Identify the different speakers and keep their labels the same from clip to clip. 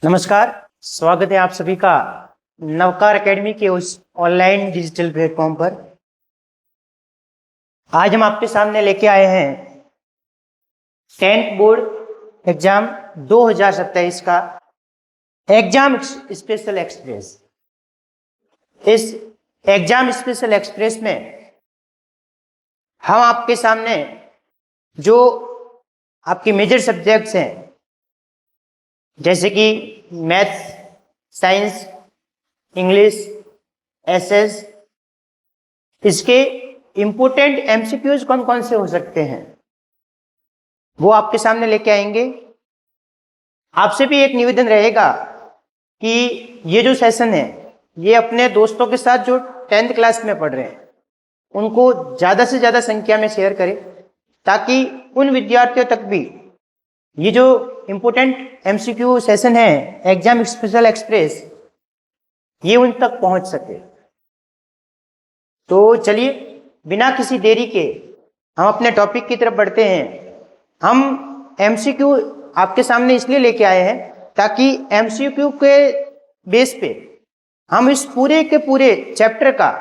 Speaker 1: नमस्कार, स्वागत है आप सभी का नवकार एकेडमी के उस ऑनलाइन डिजिटल प्लेटफॉर्म पर। आज हम आपके सामने लेके आए हैं 10th बोर्ड एग्जाम 2027 का एग्जाम स्पेशल एक्सप्रेस। इस एग्जाम स्पेशल एक्सप्रेस में हम आपके सामने जो आपके मेजर सब्जेक्ट्स हैं जैसे कि मैथ्स, साइंस, इंग्लिश, एसएस, इसके इम्पोर्टेंट एमसीक्यूज कौन कौन से हो सकते हैं वो आपके सामने लेके आएंगे। आपसे भी एक निवेदन रहेगा कि ये जो सेशन है ये अपने दोस्तों के साथ जो 10th क्लास में पढ़ रहे हैं उनको ज़्यादा से ज़्यादा संख्या में शेयर करें ताकि उन विद्यार्थियों तक भी ये जो इम्पोर्टेंट एमसीक्यू सेशन है एग्जाम स्पेशल एक्सप्रेस ये उन तक पहुंच सके। तो चलिए बिना किसी देरी के हम अपने टॉपिक की तरफ बढ़ते हैं। हम एमसीक्यू आपके सामने इसलिए लेके आए हैं ताकि एमसीक्यू के बेस पे हम इस पूरे के पूरे चैप्टर का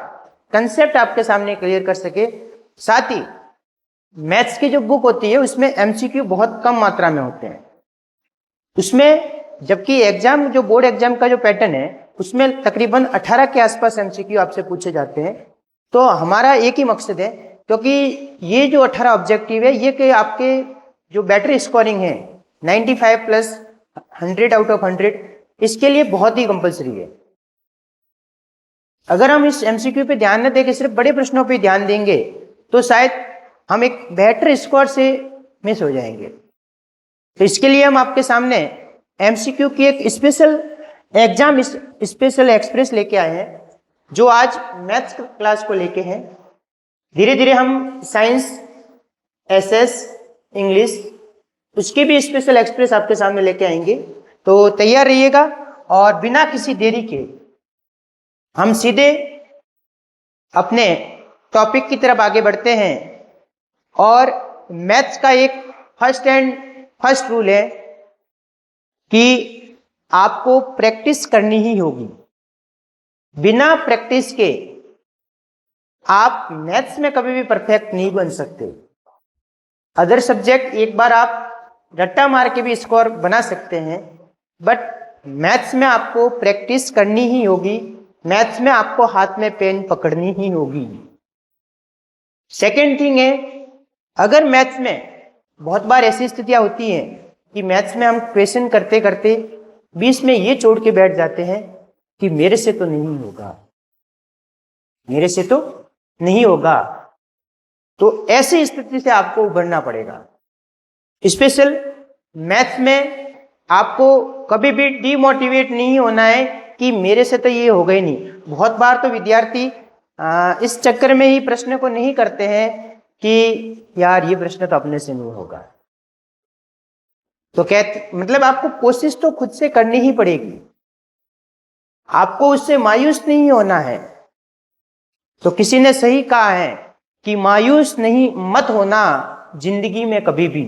Speaker 1: कंसेप्ट आपके सामने क्लियर कर सके। साथ ही मैथ्स की जो बुक होती है उसमें एमसीक्यू बहुत कम मात्रा में होते हैं उसमें, जबकि एग्जाम जो बोर्ड एग्जाम का जो पैटर्न है उसमें तकरीबन 18 के आसपास एमसीक्यू आपसे पूछे जाते हैं। तो हमारा एक ही मकसद है, क्योंकि ये जो 18 ऑब्जेक्टिव है ये कि आपके जो बेटर स्कोरिंग है 95 प्लस 100 आउट ऑफ 100 इसके लिए बहुत ही कंपलसरी है। अगर हम इस एमसीक्यू पे ध्यान न देके सिर्फ बड़े प्रश्नों पे ध्यान देंगे तो शायद हम एक बेहतर स्कोर से मिस हो जाएंगे। तो इसके लिए हम आपके सामने एमसीक्यू की एक स्पेशल एग्जाम स्पेशल एक्सप्रेस लेके आए हैं जो आज मैथ्स क्लास को लेके हैं। धीरे धीरे हम साइंस, एसएस, इंग्लिश उसके भी स्पेशल एक्सप्रेस आपके सामने लेके आएंगे। तो तैयार रहिएगा और बिना किसी देरी के हम सीधे अपने टॉपिक की तरफ आगे बढ़ते हैं। और मैथ्स का एक फर्स्ट रूल है कि आपको प्रैक्टिस करनी ही होगी। बिना प्रैक्टिस के आप मैथ्स में कभी भी परफेक्ट नहीं बन सकते। अदर सब्जेक्ट एक बार आप रट्टा मार के भी स्कोर बना सकते हैं, बट मैथ्स में आपको प्रैक्टिस करनी ही होगी। मैथ्स में आपको हाथ में पेन पकड़नी ही होगी। सेकेंड थिंग है, अगर मैथ्स में बहुत बार ऐसी स्थितियां होती हैं कि मैथ्स में हम क्वेश्चन करते करते बीच में ये छोड़ के बैठ जाते हैं कि मेरे से तो नहीं होगा, मेरे से तो नहीं होगा। तो ऐसी स्थिति से आपको उभरना पड़ेगा। स्पेशल मैथ्स में आपको कभी भी डीमोटिवेट नहीं होना है कि मेरे से तो ये होगा ही नहीं। बहुत बार तो विद्यार्थी इस चक्कर में ही प्रश्न को नहीं करते हैं कि यार ये प्रश्न तो अपने से नहीं होगा। तो मतलब आपको कोशिश तो खुद से करनी ही पड़ेगी, आपको उससे मायूस नहीं होना है। तो किसी ने सही कहा है कि मायूस नहीं मत होना जिंदगी में कभी भी,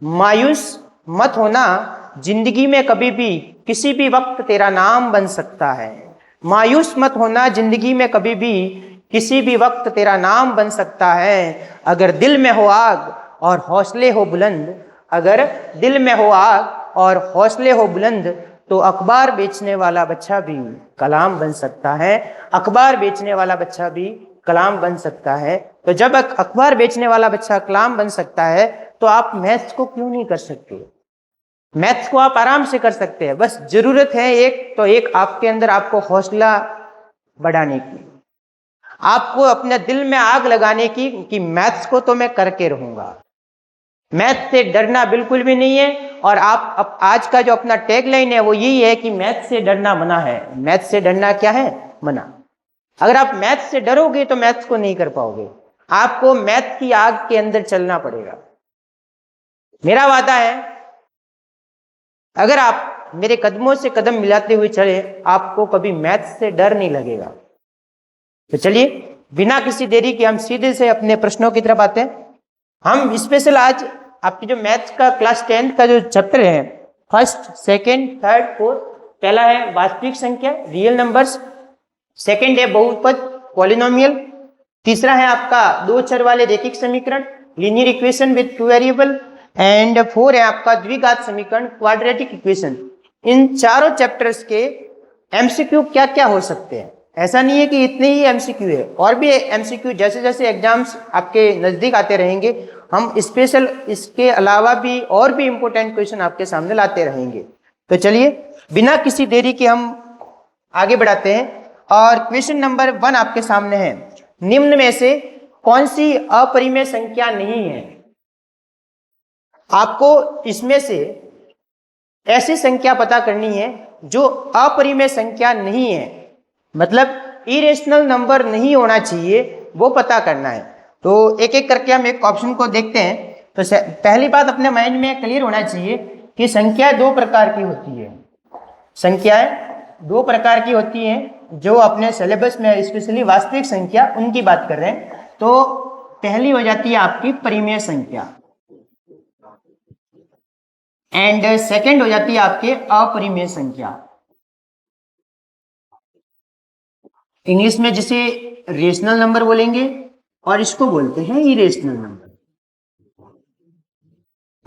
Speaker 1: मायूस मत होना जिंदगी में कभी भी, किसी भी वक्त तेरा नाम बन सकता है। मायूस मत होना जिंदगी में कभी भी, किसी भी वक्त तेरा नाम बन सकता है। अगर दिल में हो आग और हौसले हो बुलंद, अगर दिल में हो आग और हौसले हो बुलंद, तो अखबार बेचने वाला बच्चा भी कलाम बन सकता है। अखबार बेचने वाला बच्चा भी कलाम बन सकता है। तो जब अखबार बेचने वाला बच्चा कलाम बन सकता है तो आप मैथ्स को क्यों नहीं कर सकते? मैथ्स को आप आराम से कर सकते हैं। बस जरूरत है एक आपके अंदर आपको हौसला बढ़ाने की, आपको अपने दिल में आग लगाने की कि मैथ्स को तो मैं करके रहूंगा। मैथ्स से डरना बिल्कुल भी नहीं है। और आप आज का जो अपना टैगलाइन है वो यही है कि मैथ्स से डरना मना है। मैथ्स से डरना क्या है? मना। अगर आप मैथ्स से डरोगे तो मैथ्स को नहीं कर पाओगे। आपको मैथ्स की आग के अंदर चलना पड़ेगा। मेरा वादा है, अगर आप मेरे कदमों से कदम मिलाते हुए चले आपको कभी मैथ्स से डर नहीं लगेगा। तो चलिए बिना किसी देरी के हम सीधे से अपने प्रश्नों की तरफ आते हैं। हम स्पेशल आज आपकी जो मैथ्स का क्लास 10th का जो चैप्टर है फर्स्ट, सेकेंड, थर्ड, फोर्थ। पहला है वास्तविक संख्या, रियल नंबर्स। सेकेंड है बहुपद, पॉलिनोमियल। तीसरा है आपका दो चर वाले रैखिक समीकरण, linear equation with two variable. And four है आपका द्विघात समीकरण, क्वाड्रेटिक इक्वेशन। इन चारों चैप्टर्स के एमसीक्यू क्या क्या हो सकते हैं? ऐसा नहीं है कि इतने ही एमसीक्यू है, और भी एमसीक्यू जैसे जैसे एग्जाम्स आपके नजदीक आते रहेंगे हम स्पेशल इसके अलावा भी और भी इंपॉर्टेंट क्वेश्चन आपके सामने लाते रहेंगे। तो चलिए बिना किसी देरी के हम आगे बढ़ाते हैं, और क्वेश्चन नंबर 1 आपके सामने है। निम्न में से कौन सी अपरिमेय संख्या नहीं है? आपको इसमें से ऐसी संख्या पता करनी है जो अपरिमेय संख्या नहीं है, मतलब इरेशनल नंबर नहीं होना चाहिए, वो पता करना है। तो एक एक करके हम एक ऑप्शन को देखते हैं। तो पहली बात अपने माइंड में क्लियर होना चाहिए कि संख्या दो प्रकार की होती है। संख्याएं दो प्रकार की होती हैं जो अपने सिलेबस में स्पेशली वास्तविक संख्या उनकी बात कर रहे हैं। तो पहली हो जाती है आपकी परिमेय संख्या, एंड सेकंड हो जाती है आपके अपरिमेय संख्या। इंग्लिश में जिसे रेशनल नंबर बोलेंगे और इसको बोलते हैं इरेशनल नंबर।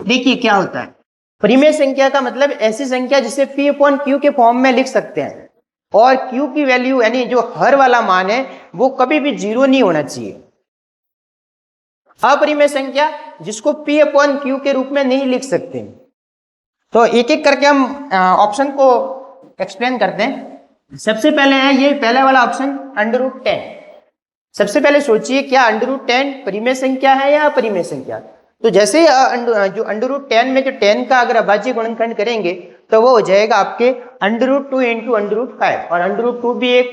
Speaker 1: देखिए क्या होता है, परिमेय संख्या का मतलब ऐसी संख्या जिसे P अपॉन Q के फॉर्म में लिख सकते हैं, और Q की वैल्यू यानी जो हर वाला मान है वो कभी भी जीरो नहीं होना चाहिए। अपरिमेय संख्या जिसको P अपॉन Q के रूप में नहीं लिख सकते। तो एक एक करके हम ऑप्शन को एक्सप्लेन करते हैं। सबसे पहले है ये पहला वाला ऑप्शन √10। सबसे पहले सोचिए क्या √10 परिमेय संख्या है या अपरिमेय संख्या? तो जैसे जो √10 में जो 10 का अगर अभाज्य गुणनखंड करेंगे तो वो हो जाएगा आपके √2 इंटू √5, और √2 भी एक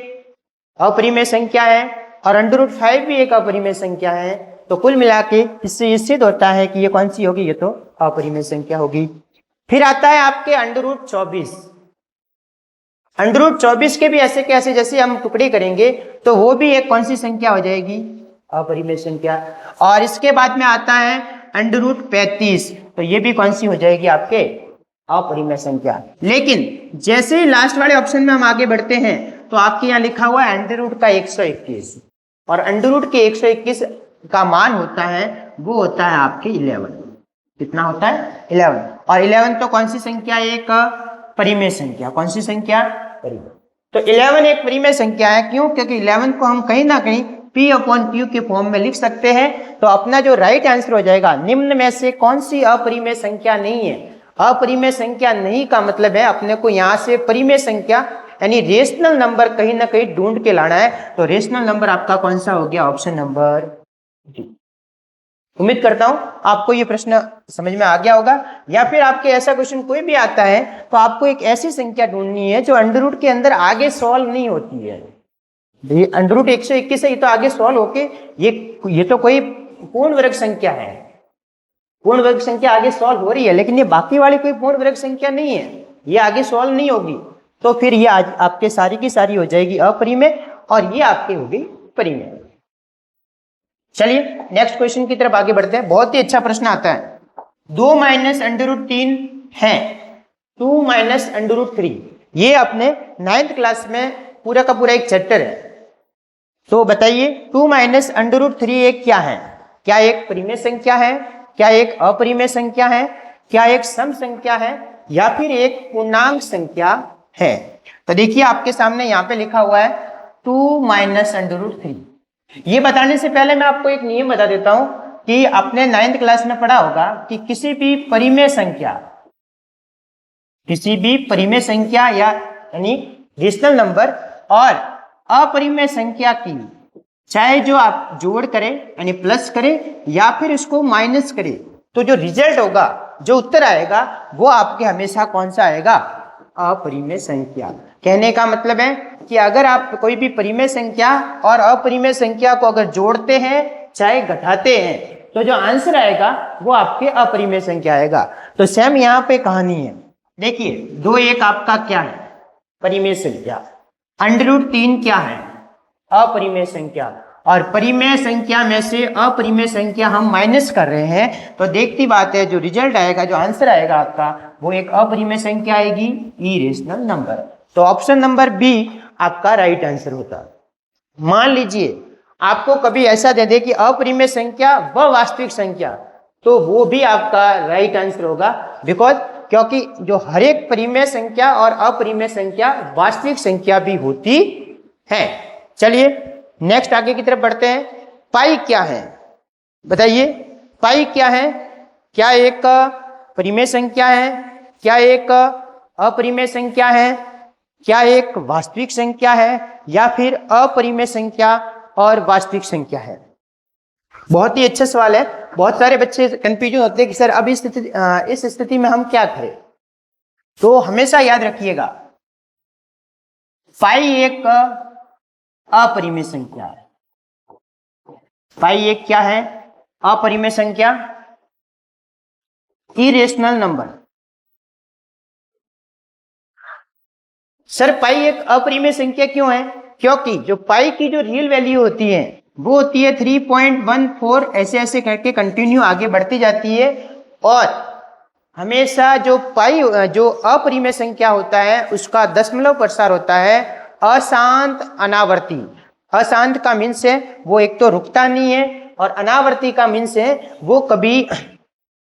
Speaker 1: अपरिमेय संख्या है और √5 भी एक अपरिमेय संख्या है। तो कुल मिला के इससे ये सिद्ध होता है कि ये कौन सी होगी, ये तो अपरिमेय संख्या होगी। फिर आता है आपके √24। √24 के भी ऐसे कैसे जैसे हम टुकड़े करेंगे तो वो भी एक कौन सी संख्या हो जाएगी, अपरिमेय संख्या। और इसके बाद में आता है √35, तो ये भी कौन सी हो जाएगी आपके अपरिमेय संख्या। लेकिन जैसे ही लास्ट वाले ऑप्शन में हम आगे बढ़ते हैं तो आपके यहाँ लिखा हुआ है √121, और √121 का मान होता है वो होता है आपके 11। कितना होता है 11, और 11 तो कौन सी संख्या, एक परिमेय संख्या। कौन सी संख्या, परिमेय। तो 11 एक परिमेय संख्या है, क्यों? क्योंकि 11 को हम कहीं ना कहीं P अपॉन Q के फॉर्म में लिख सकते हैं। तो अपना जो राइट आंसर हो जाएगा निम्न में से कौन सी अपरिमेय संख्या नहीं है। अपरिमेय संख्या नहीं का मतलब है अपने को यहाँ से परिमेय संख्या यानी रेशनल नंबर कहीं ना कहीं ढूंढ के लाना है। तो रेशनल नंबर आपका कौन सा हो गया, ऑप्शन नंबर डी। उम्मीद करता हूं आपको ये प्रश्न समझ में आ गया होगा। या फिर आपके ऐसा क्वेश्चन कोई भी आता है तो आपको एक ऐसी संख्या ढूंढनी है जो अंडर के अंदर आगे सॉल्व नहीं होती है। ये √121 है, ये तो आगे सॉल्व होके ये तो कोई पूर्ण वर्ग संख्या है, पूर्ण वर्ग संख्या आगे सॉल्व हो रही है, लेकिन ये बाकी वाली कोई पूर्ण वर्ग संख्या नहीं है, ये आगे सॉल्व नहीं होगी। तो फिर ये आज आपके सारी की सारी हो जाएगी अपरिमेय, और ये आपकी होगी परिमेय। चलिए नेक्स्ट क्वेश्चन की तरफ आगे बढ़ते हैं। बहुत ही अच्छा प्रश्न आता है। 2 माइनस √3 है 2 माइनस √3, ये अपने 9th क्लास में पूरा का पूरा एक चैप्टर है। तो बताइए 2 माइनस √3 एक क्या है? क्या एक परिमेय संख्या है, क्या एक अपरिमेय संख्या है, क्या एक सम संख्या है, या फिर एक पूर्णांक संख्या है? तो देखिए आपके सामने यहाँ पे लिखा हुआ है 2 माइनस √3। ये बताने से पहले मैं आपको एक नियम बता देता हूं कि आपने 9th क्लास में पढ़ा होगा कि किसी भी परिमेय संख्या यानी रेशनल नंबर और अपरिमेय संख्या की चाहे जो आप जोड़ करें यानी प्लस करें या फिर इसको माइनस करें, तो जो रिजल्ट होगा, जो उत्तर आएगा वो आपके हमेशा कौन सा आएगा, अपरिमेय संख्या। कहने का मतलब है कि अगर आप कोई भी परिमेय संख्या और अपरिमेय संख्या को अगर जोड़ते हैं चाहे घटाते हैं तो जो आंसर आएगा वो आपके अपरिमेय संख्या आएगा। तो सेम यहाँ पे कहानी है। देखिए 2 एक आपका क्या है, परिमेय संख्या। √3 क्या है, अपरिमेय संख्या। और परिमेय संख्या में से अपरिमेय संख्या हम माइनस कर रहे हैं, तो देखती बात है जो रिजल्ट आएगा, जो आंसर आएगा आपका, वो एक अपरिमेय संख्या आएगी, इरेशनल नंबर। तो ऑप्शन नंबर बी आपका राइट आंसर होता। मान लीजिए आपको कभी ऐसा दे दे कि अपरिमेय संख्या व वास्तविक संख्या, तो वो भी आपका राइट आंसर होगा, बिकॉज क्योंकि जो हर एक परिमेय संख्या और अपरिमेय संख्या वास्तविक संख्या भी होती है। चलिए नेक्स्ट आगे की तरफ बढ़ते हैं। पाई क्या है, बताइए पाई क्या है? क्या एक परिमेय संख्या है, क्या एक अपरिमेय संख्या है, क्या एक वास्तविक संख्या है, या फिर अपरिमेय संख्या और वास्तविक संख्या है? बहुत ही अच्छा सवाल है। बहुत सारे बच्चे कंफ्यूजन होते हैं कि सर अब इस स्थिति में हम क्या करें। तो हमेशा याद रखिएगा पाई एक अपरिमेय संख्या है। पाई एक क्या है? अपरिमेय संख्या, इरेशनल नंबर। सर पाई एक अपरिमेय संख्या क्यों है? क्योंकि जो पाई की जो रियल वैल्यू होती है वो होती है 3.14, ऐसे ऐसे करके कंटिन्यू आगे बढ़ती जाती है। और हमेशा जो पाई जो अपरिमेय संख्या होता है उसका दशमलव प्रसार होता है अशांत अनावर्ती। अशांत का मीन्स है वो एक तो रुकता नहीं है, और अनावर्ती का मीन्स है वो कभी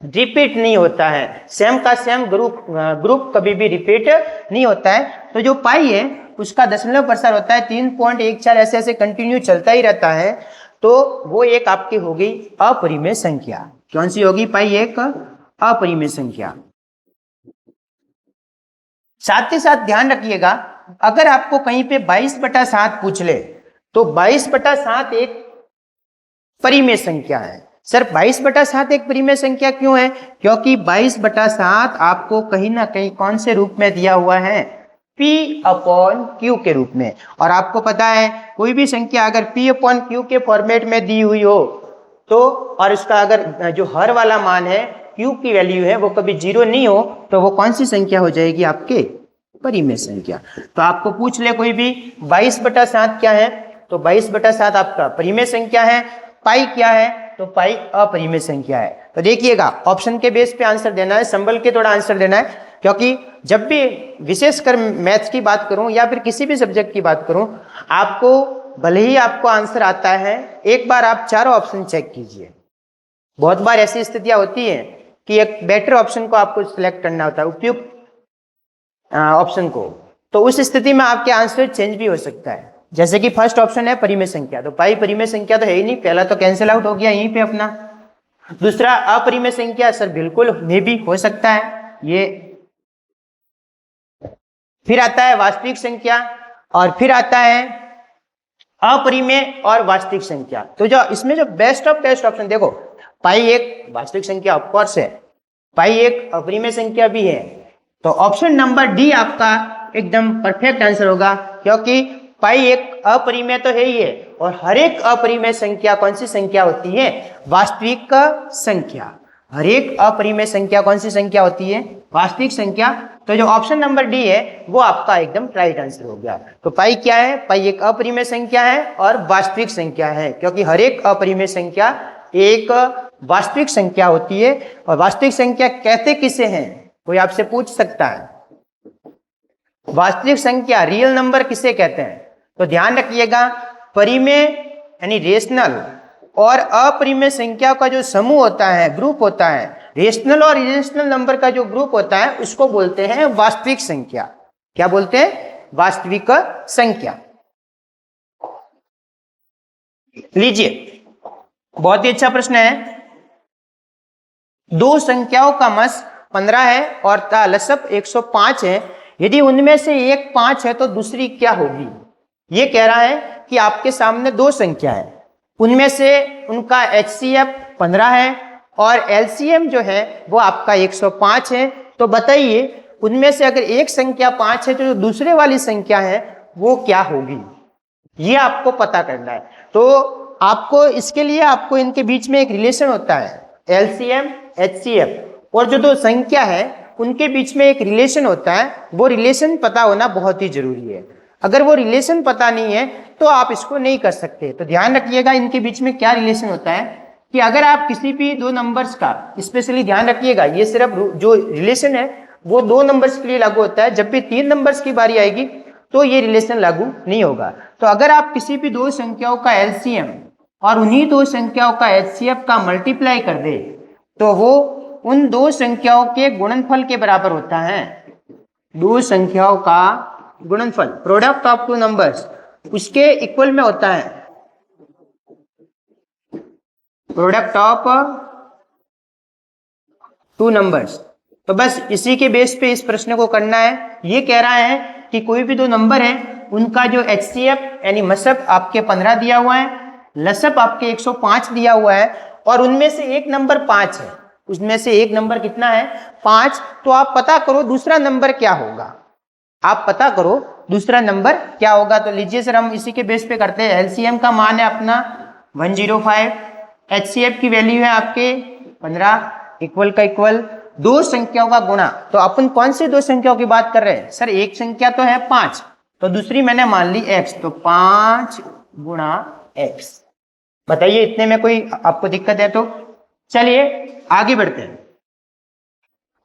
Speaker 1: रिपीट नहीं होता है। सेम का सेम ग्रुप कभी भी रिपीट नहीं होता है। तो जो पाई है उसका दशमलव प्रसार होता है 3.14, ऐसे ऐसे कंटिन्यू चलता ही रहता है। तो वो एक आपकी होगी अपरिमेय संख्या। कौन सी होगी? पाई एक अपरिमेय संख्या। साथ ही साथ ध्यान रखिएगा, अगर आपको कहीं पे 22/7 पूछ ले तो 22/7 एक परिमेय संख्या है। सर 22/7 एक परिमेय संख्या क्यों है? क्योंकि 22/7 आपको कहीं ना कहीं कौन से रूप में दिया हुआ है? P/Q के रूप में। और आपको पता है कोई भी संख्या अगर P/Q के फॉर्मेट में दी हुई हो तो, और उसका अगर जो हर वाला मान है Q की वैल्यू है वो कभी 0 नहीं हो, तो वो कौन सी संख्या हो जाएगी? आपके परिमेय संख्या। तो आपको पूछ ले कोई भी 22/7 क्या है, तो 22/7 आपका परिमेय संख्या है। पाई क्या है? तो पाई अपरिमेय संख्या है। तो देखिएगा ऑप्शन के बेस पे आंसर देना है, संभल के थोड़ा आंसर देना है, क्योंकि जब भी विशेषकर मैथ्स की बात करूं या फिर किसी भी सब्जेक्ट की बात करूं, आपको भले ही आपको आंसर आता है, एक बार आप चारों ऑप्शन चेक कीजिए। बहुत बार ऐसी स्थितियां होती हैं कि एक बेटर ऑप्शन को आपको सिलेक्ट करना होता है, उपयुक्त ऑप्शन को, तो उस स्थिति में आपके आंसर चेंज भी हो सकता है। जैसे कि फर्स्ट ऑप्शन है परिमेय संख्या, तो पाई परिमेय संख्या तो है ही नहीं, पहला तो कैंसिल आउट हो गया यहीं पे अपना। दूसरा अपरिमेय संख्या, सर बिल्कुल मे भी हो सकता है ये। फिर आता है वास्तविक संख्या, और फिर आता है अपरिमेय और वास्तविक संख्या। तो जो इसमें जो बेस्ट ऑफ बेस्ट ऑप्शन देखो, पाई एक वास्तविक संख्या ऑफकोर्स है, पाई एक अपरिमेय संख्या भी है, तो ऑप्शन नंबर डी आपका एकदम परफेक्ट आंसर होगा। क्योंकि पाई एक अपरिमेय तो है ही है, और हर एक अपरिमेय संख्या कौन सी संख्या होती है? वास्तविक संख्या। हर एक अपरिमेय संख्या कौन सी संख्या होती है? वास्तविक संख्या। तो जो ऑप्शन नंबर डी है वो आपका एकदम राइट आंसर हो गया। तो पाई क्या है? पाई एक अपरिमेय संख्या है और वास्तविक संख्या है, क्योंकि हर एक अपरिमेय संख्या एक वास्तविक संख्या होती है। और वास्तविक संख्या कहते किसे हैं? कोई आपसे पूछ सकता है, वास्तविक संख्या रियल नंबर किसे कहते हैं? तो ध्यान रखिएगा, परिमेय यानी रेशनल और अपरिमेय संख्या का जो समूह होता है, ग्रुप होता है, रेशनल और इरेशनल नंबर का जो ग्रुप होता है उसको बोलते हैं वास्तविक संख्या। क्या बोलते हैं? वास्तविक संख्या। लीजिए बहुत ही अच्छा प्रश्न है। दो संख्याओं का मस 15 है और लसब 105 है, यदि उनमें से एक 5 है तो दूसरी क्या होगी? ये कह रहा है कि आपके सामने दो संख्या है, उनमें से उनका HCF 15 है और LCM जो है वो आपका 105 है। तो बताइए उनमें से अगर एक संख्या 5 है तो जो दूसरे वाली संख्या है वो क्या होगी? ये आपको पता करना है। तो आपको इसके लिए आपको इनके बीच में एक रिलेशन होता है, LCM HCF, और जो दो संख्या है उनके बीच में एक रिलेशन होता है, वो रिलेशन पता होना बहुत ही जरूरी है। अगर वो रिलेशन पता नहीं है तो आप इसको नहीं कर सकते। तो ध्यान रखिएगा इनके बीच में क्या रिलेशन होता है कि अगर आप किसी भी दो नंबर्स का, स्पेशली ध्यान रखिएगा ये सिर्फ जो रिलेशन है वो दो नंबर्स के लिए लागू होता है, जब भी तीन नंबर्स की बारी आएगी तो ये रिलेशन लागू नहीं होगा। तो अगर आप किसी भी दो संख्याओं का एलसीएम और उन्हीं दो संख्याओं का एचसीएफ का मल्टीप्लाई कर दे तो वो उन दो संख्याओं के गुणनफल के बराबर होता है। दो संख्याओं का गुणनफल, प्रोडक्ट ऑफ टू नंबर्स, उसके इक्वल में होता है। Product of two numbers. तो बस इसी के बेस पे इस प्रश्न को करना है। ये कह रहा है कि कोई भी दो नंबर है उनका जो एचसीएफ यानी मसब आपके 15 दिया हुआ है, लसब आपके 105 दिया हुआ है और उनमें से एक नंबर 5 है। उसमें से एक नंबर कितना है? 5। तो आप पता करो दूसरा नंबर क्या होगा, आप पता करो दूसरा नंबर क्या होगा। तो लीजिए सर हम इसी के बेस पे करते हैं। एलसीएम का मान है अपना 105, एचसीएफ की वैल्यू है आपके 15, इक्वल का इक्वल, दो संख्याओं का गुणा। तो अपन कौन सी दो संख्याओं की बात कर रहे हैं? सर एक संख्या तो है 5, तो दूसरी मैंने मान ली x, तो 5 गुणा x। बताइए इतने में कोई आपको दिक्कत है? तो चलिए आगे बढ़ते हैं।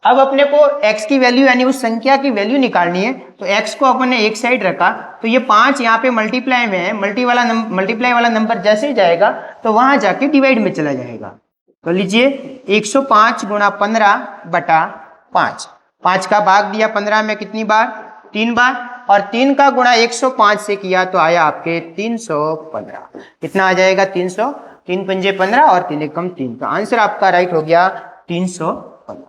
Speaker 1: अब अपने को x की वैल्यू यानी उस संख्या की वैल्यू निकालनी है। तो x को अपन ने एक साइड रखा, तो ये 5 यहाँ पे मल्टीप्लाई में है, मल्टीप्लाई वाला नंबर जैसे ही जाएगा तो वहां जाके डिवाइड में चला जाएगा। तो लीजिए 105 गुणा 15 बटा 5, 5 का भाग दिया 15 में कितनी बार? 3 बार, और 3 का गुणा 105 से किया तो आया आपके 315। कितना आ जाएगा? 300, 3 पंजे 15 और 3 एकम 3। तो आंसर आपका राइट हो गया 315।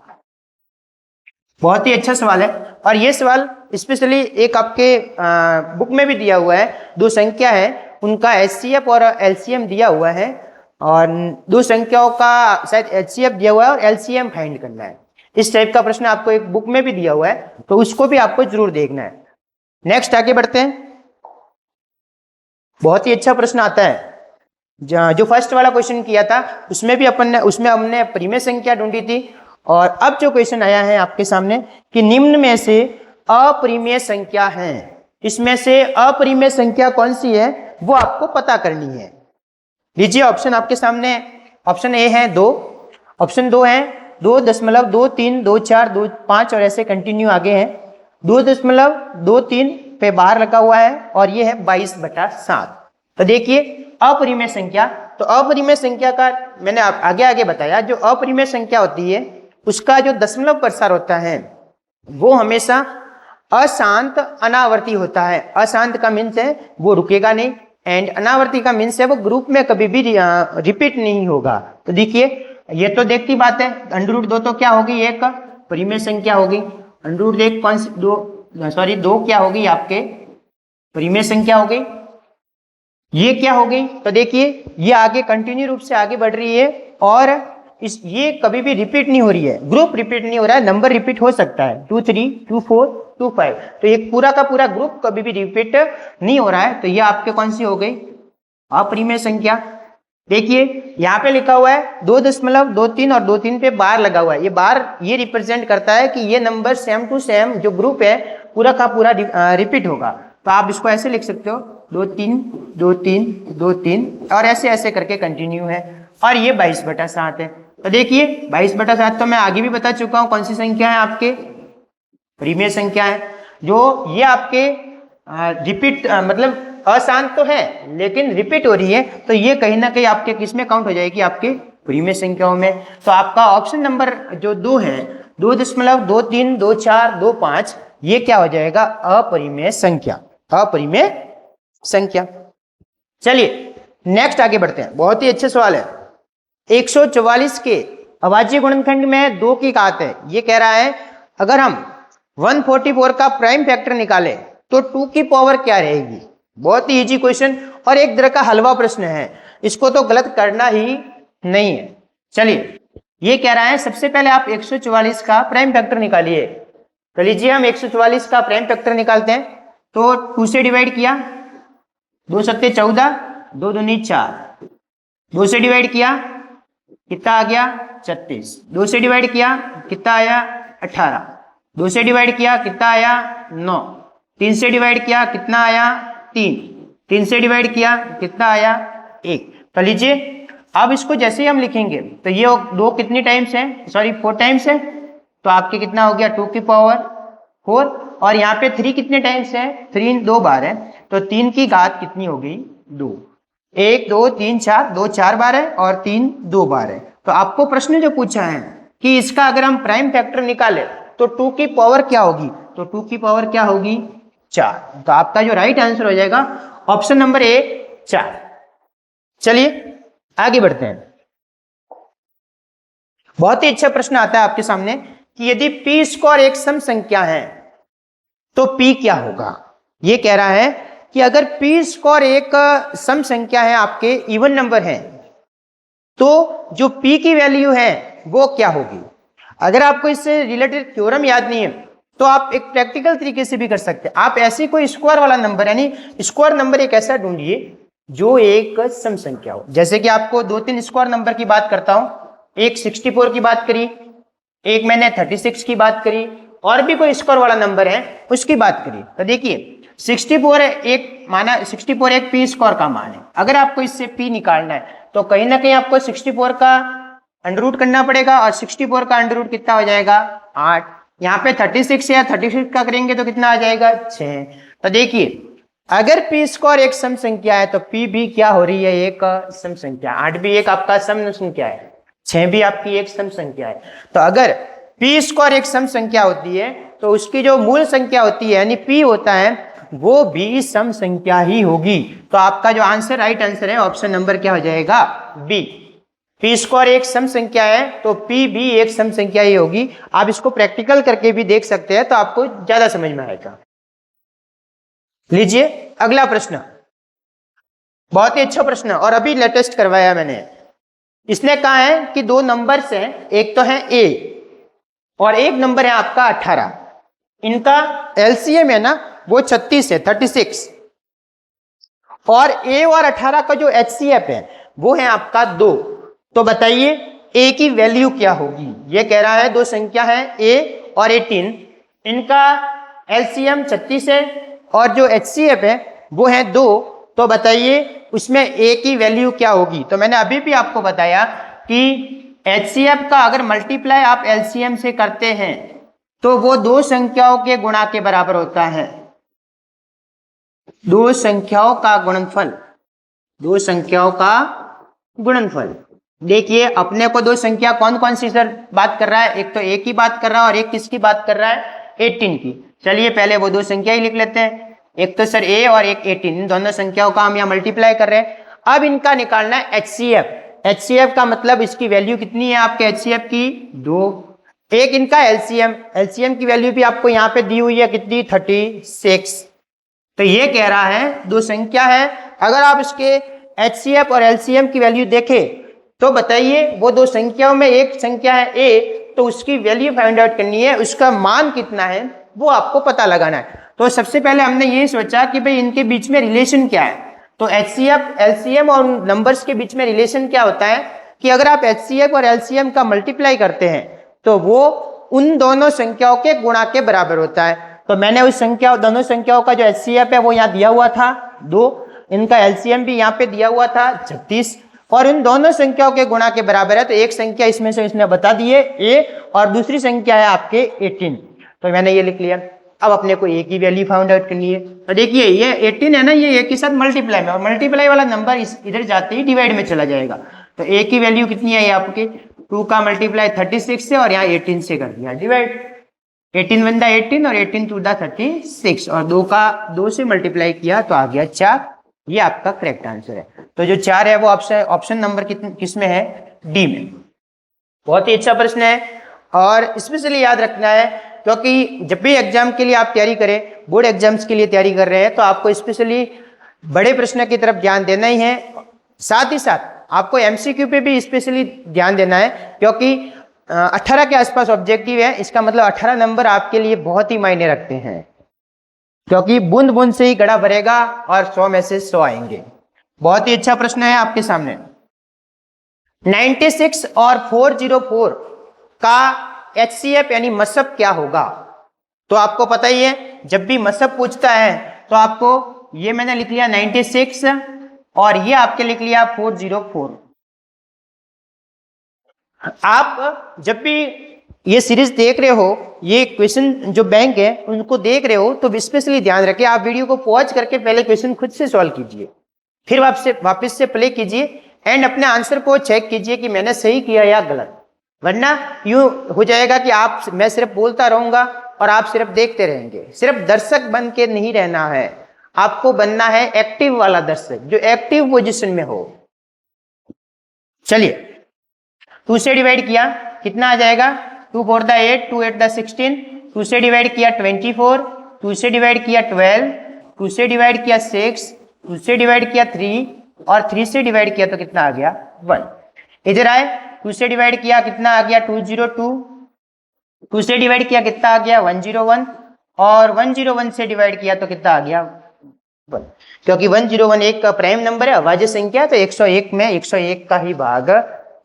Speaker 1: बहुत ही अच्छा सवाल है। और ये सवाल स्पेशली एक आपके बुक में भी दिया हुआ है। दो संख्या है उनका एचसीएफ और एलसीएम दिया हुआ है और दो संख्याओं का शायद एचसीएफ दिया हुआ है और एलसीएम फाइंड करना है। इस टाइप का प्रश्न आपको एक बुक में भी दिया हुआ है, तो उसको भी आपको जरूर देखना है। नेक्स्ट आगे बढ़ते हैं। बहुत ही अच्छा प्रश्न आता है। जो फर्स्ट वाला क्वेश्चन किया था उसमें भी उसमें हमने परिमेय संख्या ढूंढी थी, और अब जो क्वेश्चन आया है आपके सामने कि निम्न में से अपरिमेय संख्या है, इसमें से अपरिमेय संख्या कौन सी है वो आपको पता करनी है। लीजिए ऑप्शन आपके सामने, ऑप्शन ए है 2, ऑप्शन 2 है 2.23, 24, 25 और ऐसे कंटिन्यू आगे है। 2.23 पे बाहर लगा हुआ है और ये है 22/7। तो देखिए अपरिमेय संख्या, तो अपरिमेय संख्या का मैंने आगे बताया, जो अपरिमेय संख्या होती है उसका जो दशमलव प्रसार होता है वो हमेशा अशांत अनावर्ती होता है। अशांत का मीन्स है वो रुकेगा नहीं, एंड अनावर्ती का मीन्स है वो ग्रुप में कभी भी रिपीट नहीं होगा। तो देखिए ये तो देखती बात है, √2 तो क्या होगी? एक परिमेय संख्या होगी। √1 कौन सी? 2 क्या होगी? आपके परिमेय संख्या हो गई। ये क्या हो गई? तो देखिए ये आगे कंटिन्यू रूप से आगे बढ़ रही है और ये कभी भी रिपीट नहीं हो रही है, ग्रुप रिपीट नहीं हो रहा है, नंबर रिपीट हो सकता है 2, 3, 2, 4, 2, 5, तो ये पूरा का पूरा ग्रुप कभी भी रिपीट नहीं हो रहा है। तो ये आपके कौन सी हो गई? अपरिमेय संख्या। देखिए यहाँ पे लिखा हुआ है 2.23 और 2.3 पे बार लगा हुआ है। ये बार ये रिप्रेजेंट करता है कि ये नंबर सेम टू सेम जो ग्रुप है पूरा का पूरा रिपीट होगा। तो आप इसको ऐसे लिख सकते हो 2, 3, 2, 3, 2, 3 और ऐसे ऐसे करके कंटिन्यू है। और ये 22/7 है। तो देखिए 22/7 तो मैं आगे भी बता चुका हूँ कौन सी संख्या है, आपके परिमेय संख्या है। जो ये आपके रिपीट मतलब अशांत तो है लेकिन रिपीट हो रही है, तो ये कहीं ना कहीं आपके किस में काउंट हो जाएगी? आपके परिमेय संख्याओं में। तो आपका ऑप्शन नंबर जो 2 है 2.23, 24, 25, ये क्या हो जाएगा? अपरिमेय संख्या, अपरिमेय संख्या। चलिए नेक्स्ट आगे बढ़ते हैं। बहुत ही अच्छे सवाल है। 144 के अभाज्य गुणनखंड में 2 की घात है। ये कह रहा है अगर हम 144 का प्राइम फैक्टर निकालें तो 2 की पावर क्या रहेगी? बहुत ही इजी क्वेश्चन और एक तरह का हलवा प्रश्न है, इसको तो गलत करना ही नहीं है। चलिए ये कह रहा है सबसे पहले आप 144 का प्राइम फैक्टर निकालिए। तो लीजिए हम 144 का प्राइम फैक्टर निकालते हैं। तो 2 से डिवाइड किया, 2 सत्ते 14, 2 दूनी 4, 2 से डिवाइड किया कितना आ गया? 36, 2 से डिवाइड किया कितना आया? 18, 2 से डिवाइड किया कितना आया? 9, 3 से डिवाइड किया कितना आया 3, 3 से डिवाइड किया कितना आया 1। तो लीजिए अब इसको जैसे ही हम लिखेंगे तो ये 2 कितनी टाइम्स है, सॉरी 4 टाइम्स है, तो आपके कितना हो गया 2 की पावर 4, और यहाँ पे 3 कितने टाइम्स है, 3 2 बार है, तो 3 की घात कितनी हो गई 2। 1 2 3 4, 2 4 बार है और 3 2 बार है। तो आपको प्रश्न जो पूछा है कि इसका अगर हम प्राइम फैक्टर निकाले तो 2 की पावर क्या होगी, तो 2 की पावर क्या होगी 4। तो आपका जो राइट आंसर हो जाएगा ऑप्शन नंबर ए 4। चलिए आगे बढ़ते हैं। बहुत ही अच्छा प्रश्न आता है आपके सामने कि यदि पी स्क्वायर एक सम संख्या है तो पी क्या होगा। ये कह रहा है कि अगर पी स्क्वायर एक सम संख्या है, आपके इवन नंबर है, तो जो पी की वैल्यू है वो क्या होगी। अगर आपको इससे रिलेटेड थ्योरम याद नहीं है तो आप एक प्रैक्टिकल तरीके से भी कर सकते हैं। आप ऐसी कोई स्क्वायर वाला नंबर, यानी स्क्वायर नंबर एक ऐसा ढूंढिए जो एक सम संख्या हो। जैसे कि आपको 2-3 स्क्वायर नंबर की बात करता हूं, एक 64 की बात करी, एक मैंने 36 की बात करी, और भी कोई स्क्वायर वाला नंबर है उसकी बात करी। तो देखिए 64 एक माना, 64 एक पी स्क्वायर का मान है। अगर आपको इससे पी निकालना है तो कहीं ना कहीं आपको 64 का अंडर रूट करना पड़ेगा, और 64 का अंडर रूट कितना हो जाएगा 8। यहाँ पे 36 या 36 का करेंगे तो कितना आ जाएगा 6। तो देखिए अगर पी स्क्वायर एक सम संख्या है तो पी भी क्या हो रही है, एक सम संख्या। 8 भी एक आपका सम संख्या है, 6 भी आपकी एक सम संख्या है। तो अगर पी स्क्वायर एक सम संख्या होती है तो उसकी जो मूल संख्या होती है यानी पी होता है वो भी सम संख्या ही होगी। तो आपका जो आंसर, राइट आंसर है ऑप्शन नंबर क्या हो जाएगा बी। पी स्क्वायर एक सम संख्या है तो पी भी एक सम संख्या ही होगी। आप इसको प्रैक्टिकल करके भी देख सकते हैं तो आपको ज्यादा समझ में आएगा। लीजिए अगला प्रश्न, बहुत ही अच्छा प्रश्न और अभी लेटेस्ट करवाया मैंने। इसने कहा है कि 2 नंबर्स हैं, एक तो है ए और एक नंबर है आपका 18। इनका एलसीएम है ना वो 36 है, 36, और ए और 18 का जो एचसीएफ है वो है आपका 2। तो बताइए ए की वैल्यू क्या होगी। ये कह रहा है 2 संख्या है ए और 18, इनका एलसीएम 36 है और जो एचसीएफ है वो है 2। तो बताइए उसमें ए की वैल्यू क्या होगी। तो मैंने अभी भी आपको बताया कि एचसीएफ का अगर मल्टीप्लाई आप एलसीएम से करते हैं तो वो 2 संख्याओं के गुणा के बराबर होता है। 2 संख्याओं का गुणनफल, 2 संख्याओं का गुणनफल। देखिए अपने को 2 संख्या कौन कौन सी सर बात कर रहा है, एक तो ए की बात कर रहा है और एक किसकी बात कर रहा है 18 की। चलिए पहले वो 2 संख्या ही लिख लेते हैं, एक तो सर ए और एक 18, इन दोनों संख्याओं का हम यहाँ मल्टीप्लाई कर रहे हैं। अब इनका निकालना है एचसीएफ। एचसीएफ का मतलब इसकी वैल्यू कितनी है आपके एचसीएफ की 2। एक इनका एलसीएम, एलसीएम की वैल्यू भी आपको यहाँ पे दी हुई है कितनी 36। तो ये कह रहा है 2 संख्या है, अगर आप इसके एचसीएफ और एलसीएम की वैल्यू देखें तो बताइए वो 2 संख्याओं में एक संख्या है ए, तो उसकी वैल्यू फाइंड आउट करनी है, उसका मान कितना है वो आपको पता लगाना है। तो सबसे पहले हमने ये सोचा कि भाई इनके बीच में रिलेशन क्या है। तो एचसीएफ एलसीएम और नंबर्स के बीच में रिलेशन क्या होता है कि अगर आप एचसीएफ और एलसीएम का मल्टीप्लाई करते हैं तो वो उन दोनों संख्याओं के गुणा के बराबर होता है। तो मैंने उस संख्या, दोनों संख्याओं का जो एचसीएफ है वो यहाँ दिया हुआ था 2, इनका एलसीएम भी यहाँ पे दिया हुआ था 36, और इन दोनों संख्याओं के गुणा के बराबर है। तो एक संख्या इसमें से इसने बता दी है ए और दूसरी संख्या है आपके 18, तो मैंने ये लिख लिया। अब अपने को ए की वैल्यू फाइंड आउट करनी है। तो देखिए ये 18 है ना, ये ए के साथ मल्टीप्लाई में, और मल्टीप्लाई वाला नंबर इधर जाते ही डिवाइड में चला जाएगा। तो ए की वैल्यू कितनी है, ये आपके 2 का मल्टीप्लाई 36 से और यहाँ 18 से कर दिया डिवाइड। 18 वन दा 18 और 18 टू दा 36, और 2 का 2 से मल्टीप्लाई किया तो आ गया 4। ये आपका करेक्ट आंसर है। तो जो 4 है वो ऑप्शन नंबर किस में है, डी में। बहुत ही अच्छा प्रश्न है और स्पेशली याद रखना है, क्योंकि जब भी एग्जाम के लिए आप तैयारी करें, बोर्ड एग्जाम्स के लिए तैयारी कर रहे हैं, तो आपको स्पेशली बड़े प्रश्न की तरफ ध्यान देना ही है। साथ ही साथ आपको एमसीक्यू पे भी स्पेशली ध्यान देना है, क्योंकि 18 के आसपास ऑब्जेक्टिव है। इसका मतलब 18 नंबर आपके लिए बहुत ही मायने रखते हैं, क्योंकि बूंद बूंद से ही घड़ा भरेगा और 100 में से 100 आएंगे। बहुत ही अच्छा प्रश्न है आपके सामने। 96 और 404 का एचसीएफ यानी मसब क्या होगा। तो आपको पता ही है जब भी मसब पूछता है तो आपको ये मैंने लिख लिया 96 और ये आपके लिख लिया 404। आप जब भी ये सीरीज देख रहे हो, ये क्वेश्चन जो बैंक है उनको देख रहे हो, तो स्पेशली ध्यान रखें, आप वीडियो को पॉज करके पहले क्वेश्चन खुद से सॉल्व कीजिए, फिर वापस से प्ले कीजिए एंड अपने आंसर को चेक कीजिए कि मैंने सही किया या गलत। वरना यूं हो जाएगा कि मैं सिर्फ बोलता रहूंगा और आप सिर्फ देखते रहेंगे। सिर्फ दर्शक बन के नहीं रहना है, आपको बनना है एक्टिव वाला दर्शक, जो एक्टिव पोजीशन में हो। चलिए 2 से डिवाइड किया कितना आ जाएगा, 2 4 द 8, 2 8 द 16, 2 से डिवाइड किया 24, 2 से डिवाइड किया 12, 2 से डिवाइड किया 6, 2 से डिवाइड किया 3 और 3 से डिवाइड किया तो कितना आ गया 1। इधर आए 2 से डिवाइड किया कितना आ गया 202, 2 से डिवाइड किया कितना आ गया 101 और 101 से डिवाइड किया तो कितना आ गया 1, क्योंकि 101 एक का प्राइम नंबर है, अभाज्य संख्या, तो 101 में 101 का ही भाग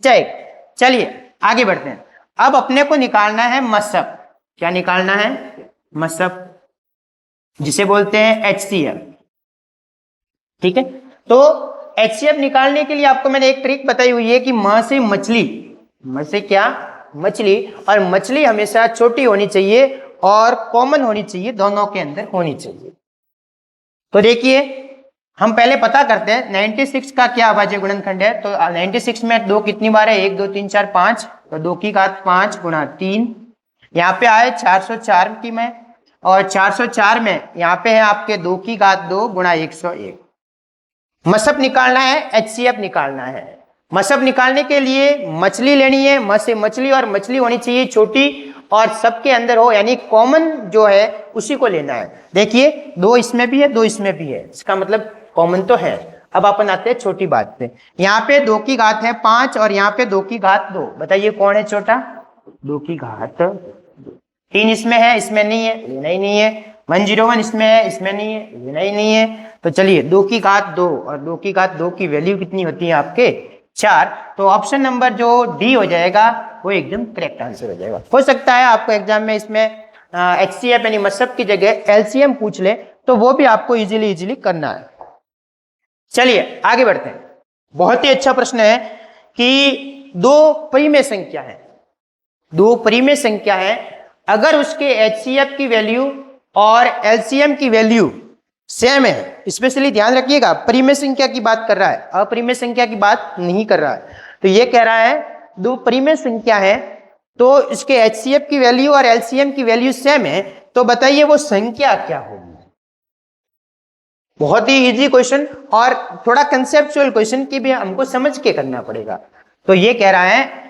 Speaker 1: जाएगा। चलिए आगे बढ़ते हैं। अब अपने को निकालना है मसब। क्या निकालना है, मसब, जिसे बोलते हैं HCF। ठीक है, तो HCF निकालने के लिए आपको मैंने एक ट्रिक बताई हुई है कि म से मछली, म से क्या, मछली, और मछली हमेशा छोटी होनी चाहिए और कॉमन होनी चाहिए, दोनों के अंदर होनी चाहिए। तो देखिए हम पहले पता करते हैं 96 का क्या अभाज्य गुणनखंड है। तो 96 में 2 कितनी बार है, 1 2 3 4 5, तो 2 की घात 5 गुणा 3, यहाँ पे आए 404 की में, और 404 में यहाँ पे है आपके 2 की घात 2 गुणा 101। मसब निकालना है, HCF निकालना है। मसब निकालने के लिए मछली लेनी है, म से मछली, और मछली होनी चाहिए छोटी और सबके अंदर हो, यानी कॉमन जो है उसी को लेना है। देखिए 2 इसमें भी है, 2 इसमें भी है, इसका मतलब कॉमन तो है। अब अपन आते हैं छोटी बात पे। यहाँ पे 2 की घात है 5 और यहाँ पे 2 की घात 2, बताइए कौन है छोटा, 2 की घात 3 इसमें है, इसमें नहीं है, लेना ही नहीं है। 101 इसमें है, इसमें नहीं है, लेना ही नहीं है। तो चलिए 2 की घात 2 और 2 की घात 2 की वैल्यू कितनी होती है आपके 4। तो ऑप्शन नंबर जो डी हो जाएगा वो एकदम करेक्ट आंसर हो जाएगा। हो सकता है आपको एग्जाम में इसमें HCF यानी मसब की जगह LCM पूछ ले, तो वो भी आपको इजीली करना है। चलिए आगे बढ़ते हैं। बहुत ही अच्छा प्रश्न है कि 2 परिमेय संख्या है, 2 परिमेय संख्या है, अगर उसके HCF की वैल्यू और LCM की वैल्यू सेम है, स्पेशली ध्यान रखिएगा, परिमेय संख्या की बात कर रहा है, अपरिमेय संख्या की बात नहीं कर रहा है। तो ये कह रहा है 2 परिमेय संख्या है, तो इसके HCF की वैल्यू और LCM की वैल्यू सेम है, तो बताइए वो संख्या क्या होगी। बहुत ही इजी क्वेश्चन और थोड़ा कंसेप्चुअल क्वेश्चन की भी हमको समझ के करना पड़ेगा। तो ये कह रहा है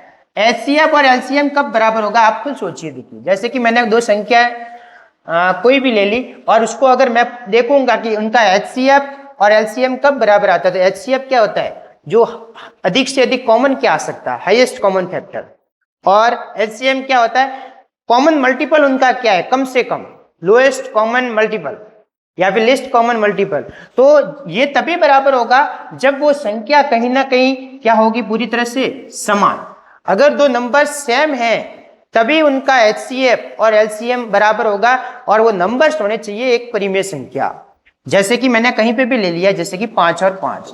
Speaker 1: HCF और LCM कब बराबर होगा, आप खुद सोचिए। देखिए जैसे कि मैंने 2 संख्या कोई भी ले ली और उसको अगर मैं देखूंगा कि उनका HCF और LCM कब बराबर आता है, तो HCF क्या होता है, जो अधिक से अधिक कॉमन क्या आ सकता है, हाईएस्ट कॉमन फैक्टर, और LCM क्या होता है, कॉमन मल्टीपल उनका क्या है, कम से कम, लोएस्ट कॉमन मल्टीपल या फिर लिस्ट कॉमन मल्टीपल। तो ये तभी बराबर होगा जब वो संख्या कहीं ना कहीं क्या होगी, पूरी तरह से समान। अगर 2 नंबर सेम है तभी उनका HCF और LCM बराबर होगा, और वो नंबर्स होने चाहिए एक परिमेय संख्या। जैसे कि मैंने कहीं पे भी ले लिया, जैसे कि 5 और 5।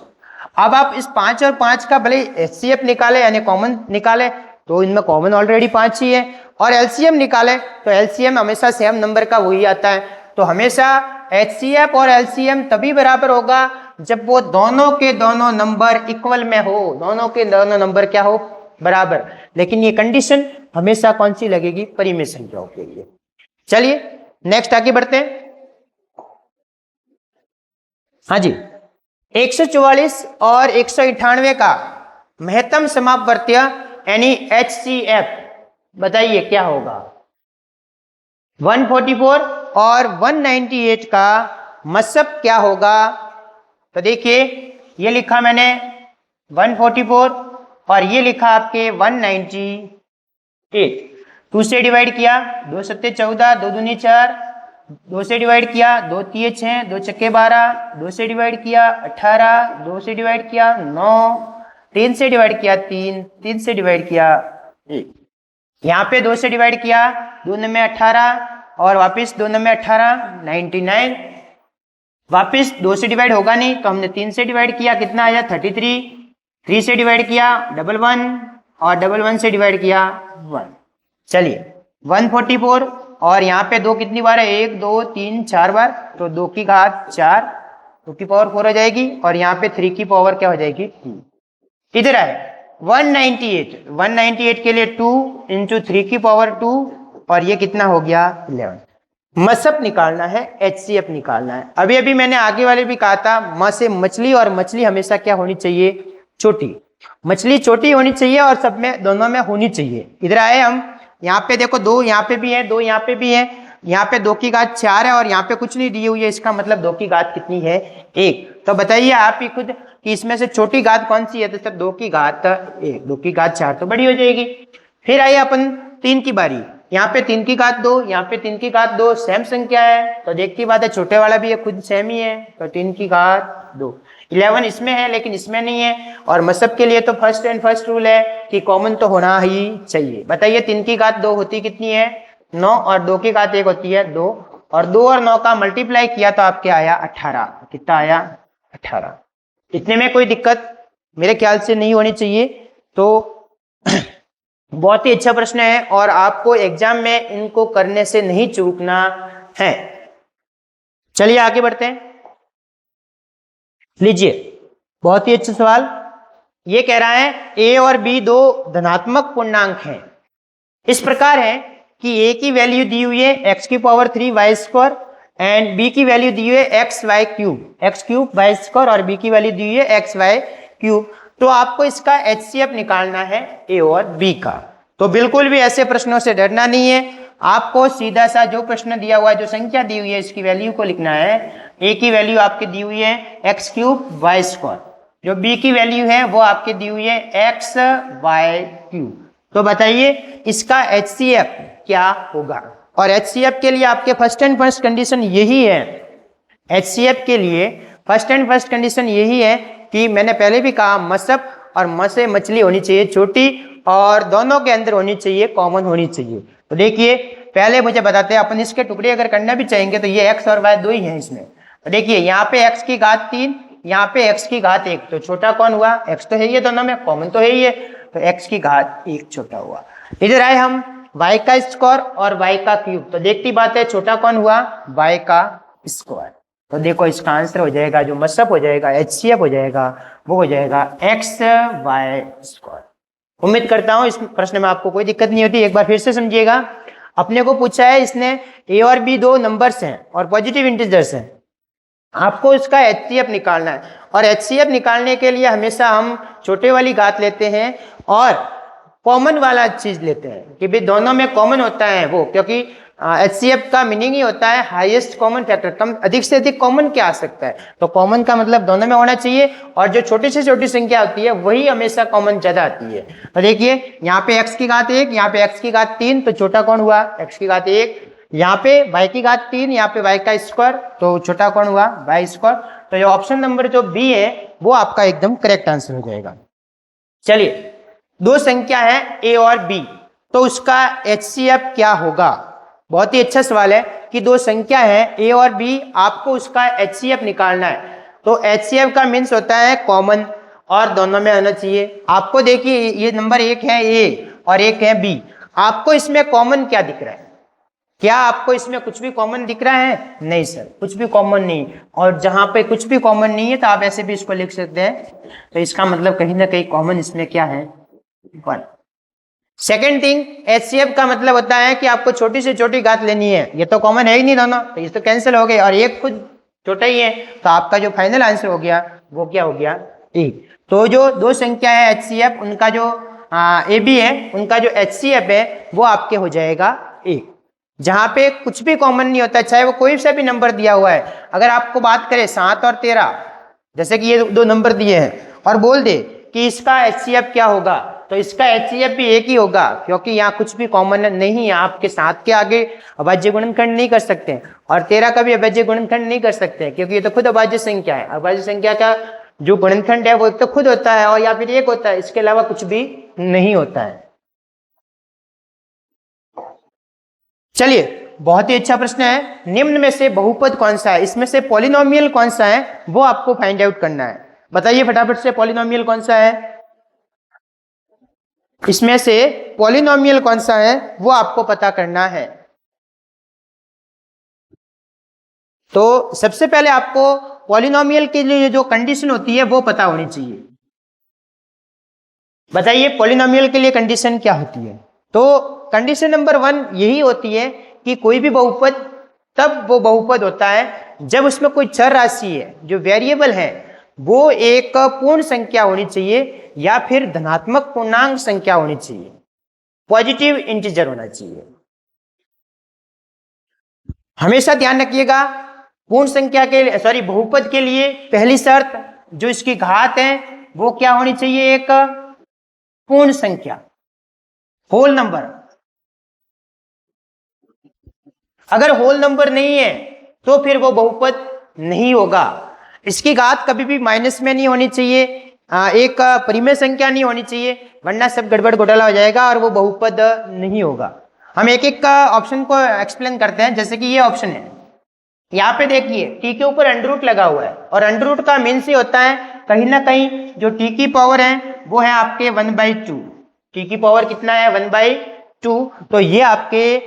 Speaker 1: अब आप इस 5 और 5 का भले HCF निकाले यानी कॉमन निकाले, तो इनमें कॉमन ऑलरेडी 5 ही है, और LCM निकाले तो LCM हमेशा सेम नंबर का वही आता है। तो हमेशा HCF और LCM तभी बराबर होगा जब वो दोनों के दोनों नंबर इक्वल में हो, दोनों के दोनों नंबर क्या हो, बराबर। लेकिन ये कंडीशन हमेशा कौन सी लगेगी, परिमेय संख्याओं के लिए। चलिए नेक्स्ट आगे बढ़ते हैं। हाँ जी, 144 और 198 का महत्तम समापवर्तीय यानी HCF बताइए क्या होगा। 144 और 198 का मसब क्या होगा। तो देखिए ये लिखा मैंने 144 और ये लिखा आपके 198। 2 से डिवाइड किया, 2 सत्ते 14, 2 दूनी 4, 2 से डिवाइड किया, 2 तिये 6, 2 छक्के 12, 2 से डिवाइड किया 18, 2 से डिवाइड किया 9, 3 से डिवाइड किया 3, 3 से डिवाइड किया 1। यहाँ पे 2 से डिवाइड किया, 2 में 18 और वापस 2 में 18 99, वापस 2 से डिवाइड होगा नहीं तो हमने 3 से डिवाइड किया, कितना आया 33, 3 से डिवाइड किया 11 और 11 से डिवाइड किया 1। चलिए 144 और यहाँ पे 2 कितनी बार है, 1 2 3 4 बार, तो 2 की घात 4, 2 की पावर 4 हो जाएगी और यहाँ पे 3 की पावर क्या हो जाएगी 2। इधर आए 198 के लिए 2 इंटू 3 की पावर 2 और ये कितना हो गया 11। मसअप निकालना है, HCF निकालना है। अभी अभी मैंने आगे वाले भी कहा था म से मछली, और मछली हमेशा क्या होनी चाहिए, छोटी। मछली छोटी होनी चाहिए और सब में दोनों में होनी चाहिए। इधर आए हम, यहाँ पे देखो 2 यहाँ पे भी है, 2 यहाँ पे भी है, यहाँ पे 2 की घात 4 है और यहाँ पे कुछ नहीं दी हुई है, इसका मतलब 2 की घात कितनी है 1। तो बताइए आप ही खुद कि इसमें से छोटी घात कौन सी है, तो सर 2 की घात 1, 2 की घात 4 तो बड़ी हो जाएगी। फिर आइए अपन 3 की बारी, यहाँ पे 3 की घात 2, यहाँ पे 3 की घात 2, सेम संख्या है तो देखती बात है छोटे वाला भी है खुद सेम ही है, तो 3 की घात 2। 11 इसमें है लेकिन इसमें नहीं है, और मसअप के लिए तो फर्स्ट एंड फर्स्ट रूल है कि कॉमन तो होना ही चाहिए। बताइए 3 की घात 2 होती कितनी है 9 और 2 की घात 1 होती है 2, और 2 और 9 का मल्टीप्लाई किया तो आपके आया 18। कितना आया 18। इतने में कोई दिक्कत मेरे ख्याल से नहीं होनी चाहिए। तो बहुत ही अच्छा प्रश्न है और आपको एग्जाम में इनको करने से नहीं चूकना है। चलिए आगे बढ़ते हैं। लीजिए बहुत ही अच्छा सवाल, ये कह रहा है a और b दो धनात्मक पूर्णांक हैं। इस प्रकार है कि a की वैल्यू दी हुई है x की power 3 y square and b की वैल्यू दी हुई है x क्यूब y स्क्वायर और b की वैल्यू दी हुई है x y क्यूब। तो आपको इसका HCF निकालना है a और b का। तो बिल्कुल भी ऐसे प्रश्नों से डरना नहीं है, आपको सीधा सा जो प्रश्न दिया हुआ है, जो संख्या दी हुई है, इसकी वैल्यू को लिखना है। a की वैल्यू आपकी दी हुई है x क्यूब y स्क्वायर, जो b की वैल्यू है वो आपकी दी हुई है x y क्यूब। तो बताइए इसका HCF क्या होगा, और HCF के लिए आपके फर्स्ट एंड फर्स्ट कंडीशन यही है। HCF के लिए फर्स्ट एंड फर्स्ट कंडीशन यही है कि मैंने पहले भी कहा मसअप, और म से मछली होनी चाहिए छोटी और दोनों के अंदर होनी चाहिए कॉमन होनी चाहिए। तो देखिए पहले मुझे बताते हैं, अपन इसके टुकड़े अगर करना भी चाहेंगे तो ये x और y दो ही हैं इसमें। तो देखिए यहाँ पे x की घात 3, यहाँ पे x की घात 1, तो छोटा कौन हुआ, x तो है ही है, दोनों में कॉमन तो है ही है, तो x की घात 1 छोटा हुआ। इधर आए हम y का स्क्वायर और y का क्यूब, तो देखती बात है छोटा कौन हुआ y का स्क्वायर। तो देखो इसका आंसर हो जाएगा, जो मसअप हो जाएगा HCF हो जाएगा वो हो जाएगा x y स्क्वायर। उम्मीद करता हूं इस प्रश्न में आपको कोई दिक्कत नहीं होती। एक बार फिर से समझिएगा, अपने को पूछा है इसने a और b दो नंबर्स हैं और पॉजिटिव इंटीजर्स हैं, आपको इसका HCF निकालना है। और HCF निकालने के लिए हमेशा हम छोटे वाली घात लेते हैं और कॉमन वाला चीज लेते हैं कि भाई दोनों में कॉमन होता है वो, क्योंकि HCF का मीनिंग ही होता है हाईएस्ट कॉमन फैक्टर, कम अधिक से अधिक कॉमन क्या आ सकता है, तो कॉमन का मतलब दोनों में होना चाहिए, और जो छोटी से छोटी संख्या होती है वही हमेशा कॉमन ज्यादा आती है। तो देखिए यहाँ पे x की घात 1, यहाँ पे x की घात 3, तो छोटा कौन हुआ x की घात 1, यहाँ पे y की घात 3, यहाँ पे y का स्क्वायर, तो छोटा कौन हुआ y स्क्वायर। तो ये ऑप्शन नंबर जो बी है वो आपका एकदम करेक्ट आंसर हो जाएगा। चलिए दो संख्या है a और b, तो उसका HCF क्या होगा। बहुत ही अच्छा सवाल है कि दो संख्या है a और b, आपको उसका HCF निकालना है। तो HCF का मीन्स होता है कॉमन और दोनों में आना चाहिए। आपको देखिए ये नंबर 1 है a और एक है b, आपको इसमें कॉमन क्या दिख रहा है, क्या आपको इसमें कुछ भी कॉमन दिख रहा है, नहीं सर कुछ भी कॉमन नहीं। और जहां पे कुछ भी कॉमन नहीं है तो आप ऐसे भी इसको लिख सकते हैं, तो इसका मतलब कहीं ना कहीं कॉमन इसमें क्या है 1। सेकेंड थिंग, HCF का मतलब होता है कि आपको छोटी से छोटी घात लेनी है, ये तो कॉमन है ही नहीं दोनों, तो ये तो कैंसिल हो गए, और एक खुद छोटा ही है, तो आपका जो फाइनल आंसर हो गया वो क्या हो गया 1। तो जो दो संख्या है HCF, उनका जो AB है उनका जो HCF है वो आपके हो जाएगा 1। जहां पे कुछ भी कॉमन नहीं होता, चाहे वो कोई सा भी नंबर दिया हुआ है, अगर आपको बात करें 7 और 13, जैसे कि ये दो नंबर दिए हैं और बोल दे कि इसका HCF क्या होगा, तो इसका HCF भी एक ही होगा, क्योंकि यहाँ कुछ भी कॉमन नहीं है। आपके 7 के आगे अभाज्य गुणनखंड नहीं कर सकते और 13 का भी अभाज्य गुणनखंड नहीं कर सकते, क्योंकि ये तो खुद अभाज्य संख्या है। अभाज्य संख्या का जो गुणनखंड है वो एक तो खुद होता है और या फिर एक होता है, इसके अलावा कुछ भी नहीं होता है। चलिए बहुत ही अच्छा प्रश्न है। निम्न में से बहुपद कौन सा है, इसमें से पॉलिनोमियल कौन सा है वो आपको फाइंड आउट करना है। बताइए फटाफट से पॉलिनोमियल कौन सा है, इसमें से पॉलिनोमियल कौन सा है वो आपको पता करना है। तो सबसे पहले आपको पॉलिनोमियल के लिए जो कंडीशन होती है वो पता होनी चाहिए। बताइए पॉलिनोमियल के लिए कंडीशन क्या होती है। तो कंडीशन नंबर 1 यही होती है कि कोई भी बहुपद तब वो बहुपद होता है जब उसमें कोई चर राशि है, जो वेरिएबल है, वो एक पूर्ण संख्या होनी चाहिए या फिर धनात्मक पूर्णांक संख्या होनी चाहिए, पॉजिटिव इंटीजर होना चाहिए। हमेशा ध्यान रखिएगा, पूर्ण संख्या के लिए, सॉरी, बहुपद के लिए पहली शर्त जो इसकी घात है वो क्या होनी चाहिए, एक पूर्ण संख्या, होल नंबर। अगर होल नंबर नहीं है तो फिर वो बहुपद नहीं होगा। इसकी घात कभी भी माइनस में नहीं होनी चाहिए, एक परिमेय संख्या नहीं होनी चाहिए, वरना सब गड़बड़ घोटाला हो जाएगा और वो बहुपद नहीं होगा। हम एक एक का ऑप्शन को एक्सप्लेन करते हैं। जैसे कि ये ऑप्शन है, यहाँ पे देखिए टी के ऊपर अंडर रूट लगा हुआ है और अंडर रूट का मीन से होता है कहीं ना कहीं जो टी की पावर है वो है आपके 1/2। टी की पावर कितना है, 1/2। तो ये आपके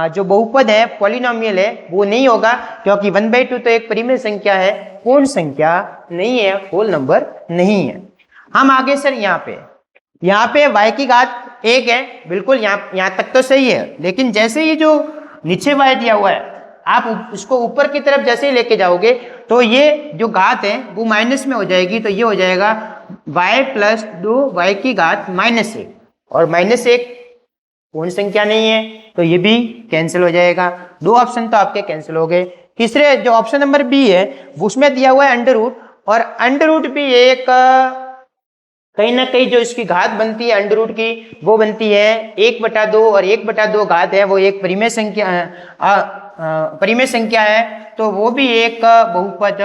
Speaker 1: जो बहुपद है, पॉलिनोमियल है, वो नहीं होगा, क्योंकि 1/2 तो एक परिमेय संख्या है, पूर्ण संख्या नहीं है, होल नंबर नहीं है। हम आगे सर यहाँ पे y की घात 1 है, बिल्कुल यहाँ तक तो सही है। लेकिन जैसे ये जो नीचे y दिया हुआ है, आप इसको ऊपर की तरफ जैसे ही लेके जाओगे तो ये जो घात है वो माइनस में हो जाएगी। तो ये हो जाएगा y + 2y की घात -1, और -1 पूर्ण संख्या नहीं है तो ये भी कैंसिल हो जाएगा। 2 ऑप्शन तो आपके कैंसिल हो गए। तीसरे जो ऑप्शन नंबर बी है उसमें दिया हुआ है अंडर रूट, और अंडर रूट भी एक कहीं ना कहीं जो इसकी घात बनती है अंडर रूट की वो बनती है 1/2, और 1/2 घात है वो एक परिमेय संख्या है, तो वो भी एक बहुपद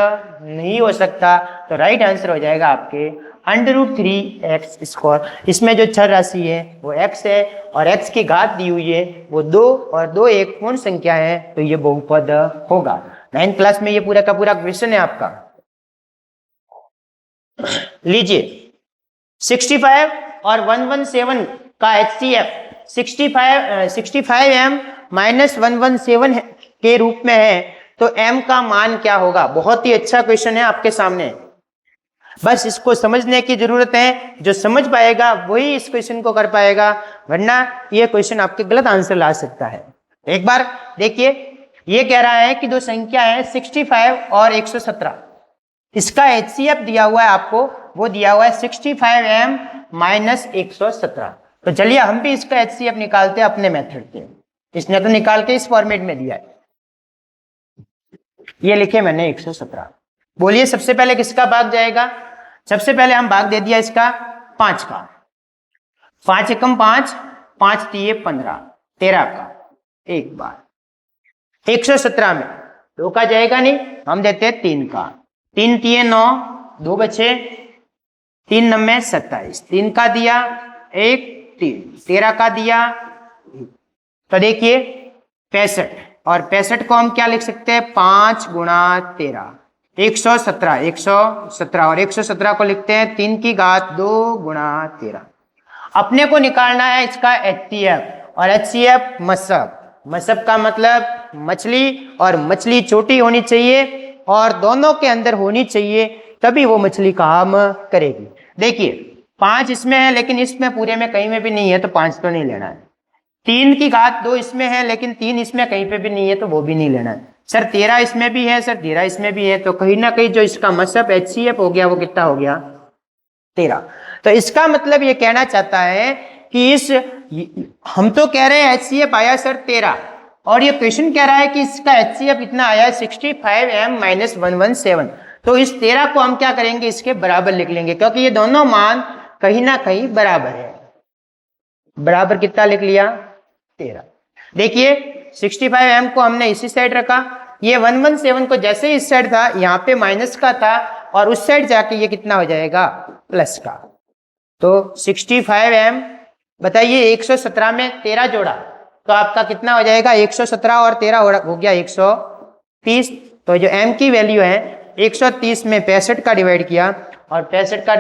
Speaker 1: नहीं हो सकता। तो राइट आंसर हो जाएगा आपके √3x²। इसमें जो चर राशि है वो x है और x की घात दी हुई है वो 2, और 2 एक पूर्ण संख्या है, तो ये बहुपद होगा। 9th क्लास में ये पूरा का पूरा क्वेश्चन है आपका। लीजिए 65 और 117 का HCF 65m - 117 के रूप में है, तो m का मान क्या होगा। बहुत ही अच्छा क्वेश्चन है आपके सामने, बस इसको समझने की जरूरत है। जो समझ पाएगा वही इस क्वेश्चन को कर पाएगा, वरना ये क्वेश्चन आपके गलत आंसर ला सकता है। एक बार देखिए, ये कह रहा है कि दो संख्या है 65 और 117, इसका HCF दिया हुआ है आपको, वो दिया हुआ है 65m - 117। तो चलिए हम भी इसका HCF निकालते हैं अपने मेथड से। इसने तो निकाल के इस फॉर्मेट में दिया है, ये लिखे मैंने 117। बोलिए सबसे पहले किसका भाग जाएगा। सबसे पहले हम भाग दे दिया इसका 5 का, 5 एकम 5, 5 तिये 15, 13 का एक बार। 117 में 2 का जाएगा नहीं, हम देते हैं 3 का, 3 तिये 9, 2 बचे, 3 9 27, 3 का दिया 1, 3, 13 का दिया। तो देखिए 65, और 65 को हम क्या लिख सकते हैं, 5 × 13, 117 और 117 को लिखते हैं 3 की घात 2 × 13। अपने को निकालना है इसका HCF, और HCF मसब का मतलब मछली, और मछली छोटी होनी चाहिए और दोनों के अंदर होनी चाहिए, तभी वो मछली काम करेगी। देखिए 5 इसमें है लेकिन इसमें पूरे में कहीं में भी नहीं है, तो 5 तो नहीं लेना है। 3 की घात 2 इसमें है लेकिन 3 इसमें कहीं पे भी नहीं है, तो वो भी नहीं लेना है। सर 13 इसमें भी है, सर 13 इसमें भी है, तो कहीं ना कहीं जो इसका मसब HCF हो गया वो कितना हो गया, 13। तो इसका मतलब ये कहना चाहता है कि हम तो कह रहे हैं HCF आया सर 13, और ये क्वेश्चन कह रहा है कि इसका HCF कितना आया, 65m - 117। तो इस 13 को हम क्या करेंगे, इसके बराबर लिख लेंगे, क्योंकि ये दोनों मान कहीं ना कहीं बराबर है। बराबर कितना लिख लिया, 13। देखिए 65m को हमने इसी साइड रखा, ये 117 को जैसे इस साइड था यहाँ पे माइनस का था, और उस साइड जाके ये कितना हो जाएगा, प्लस का। तो 65m, बताइए 117 में 13 जोड़ा तो आपका कितना हो जाएगा 117 और 13 हो गया 130। तो जो m की वैल्यू है 130 में 65 का डिवाइड किया और 65 का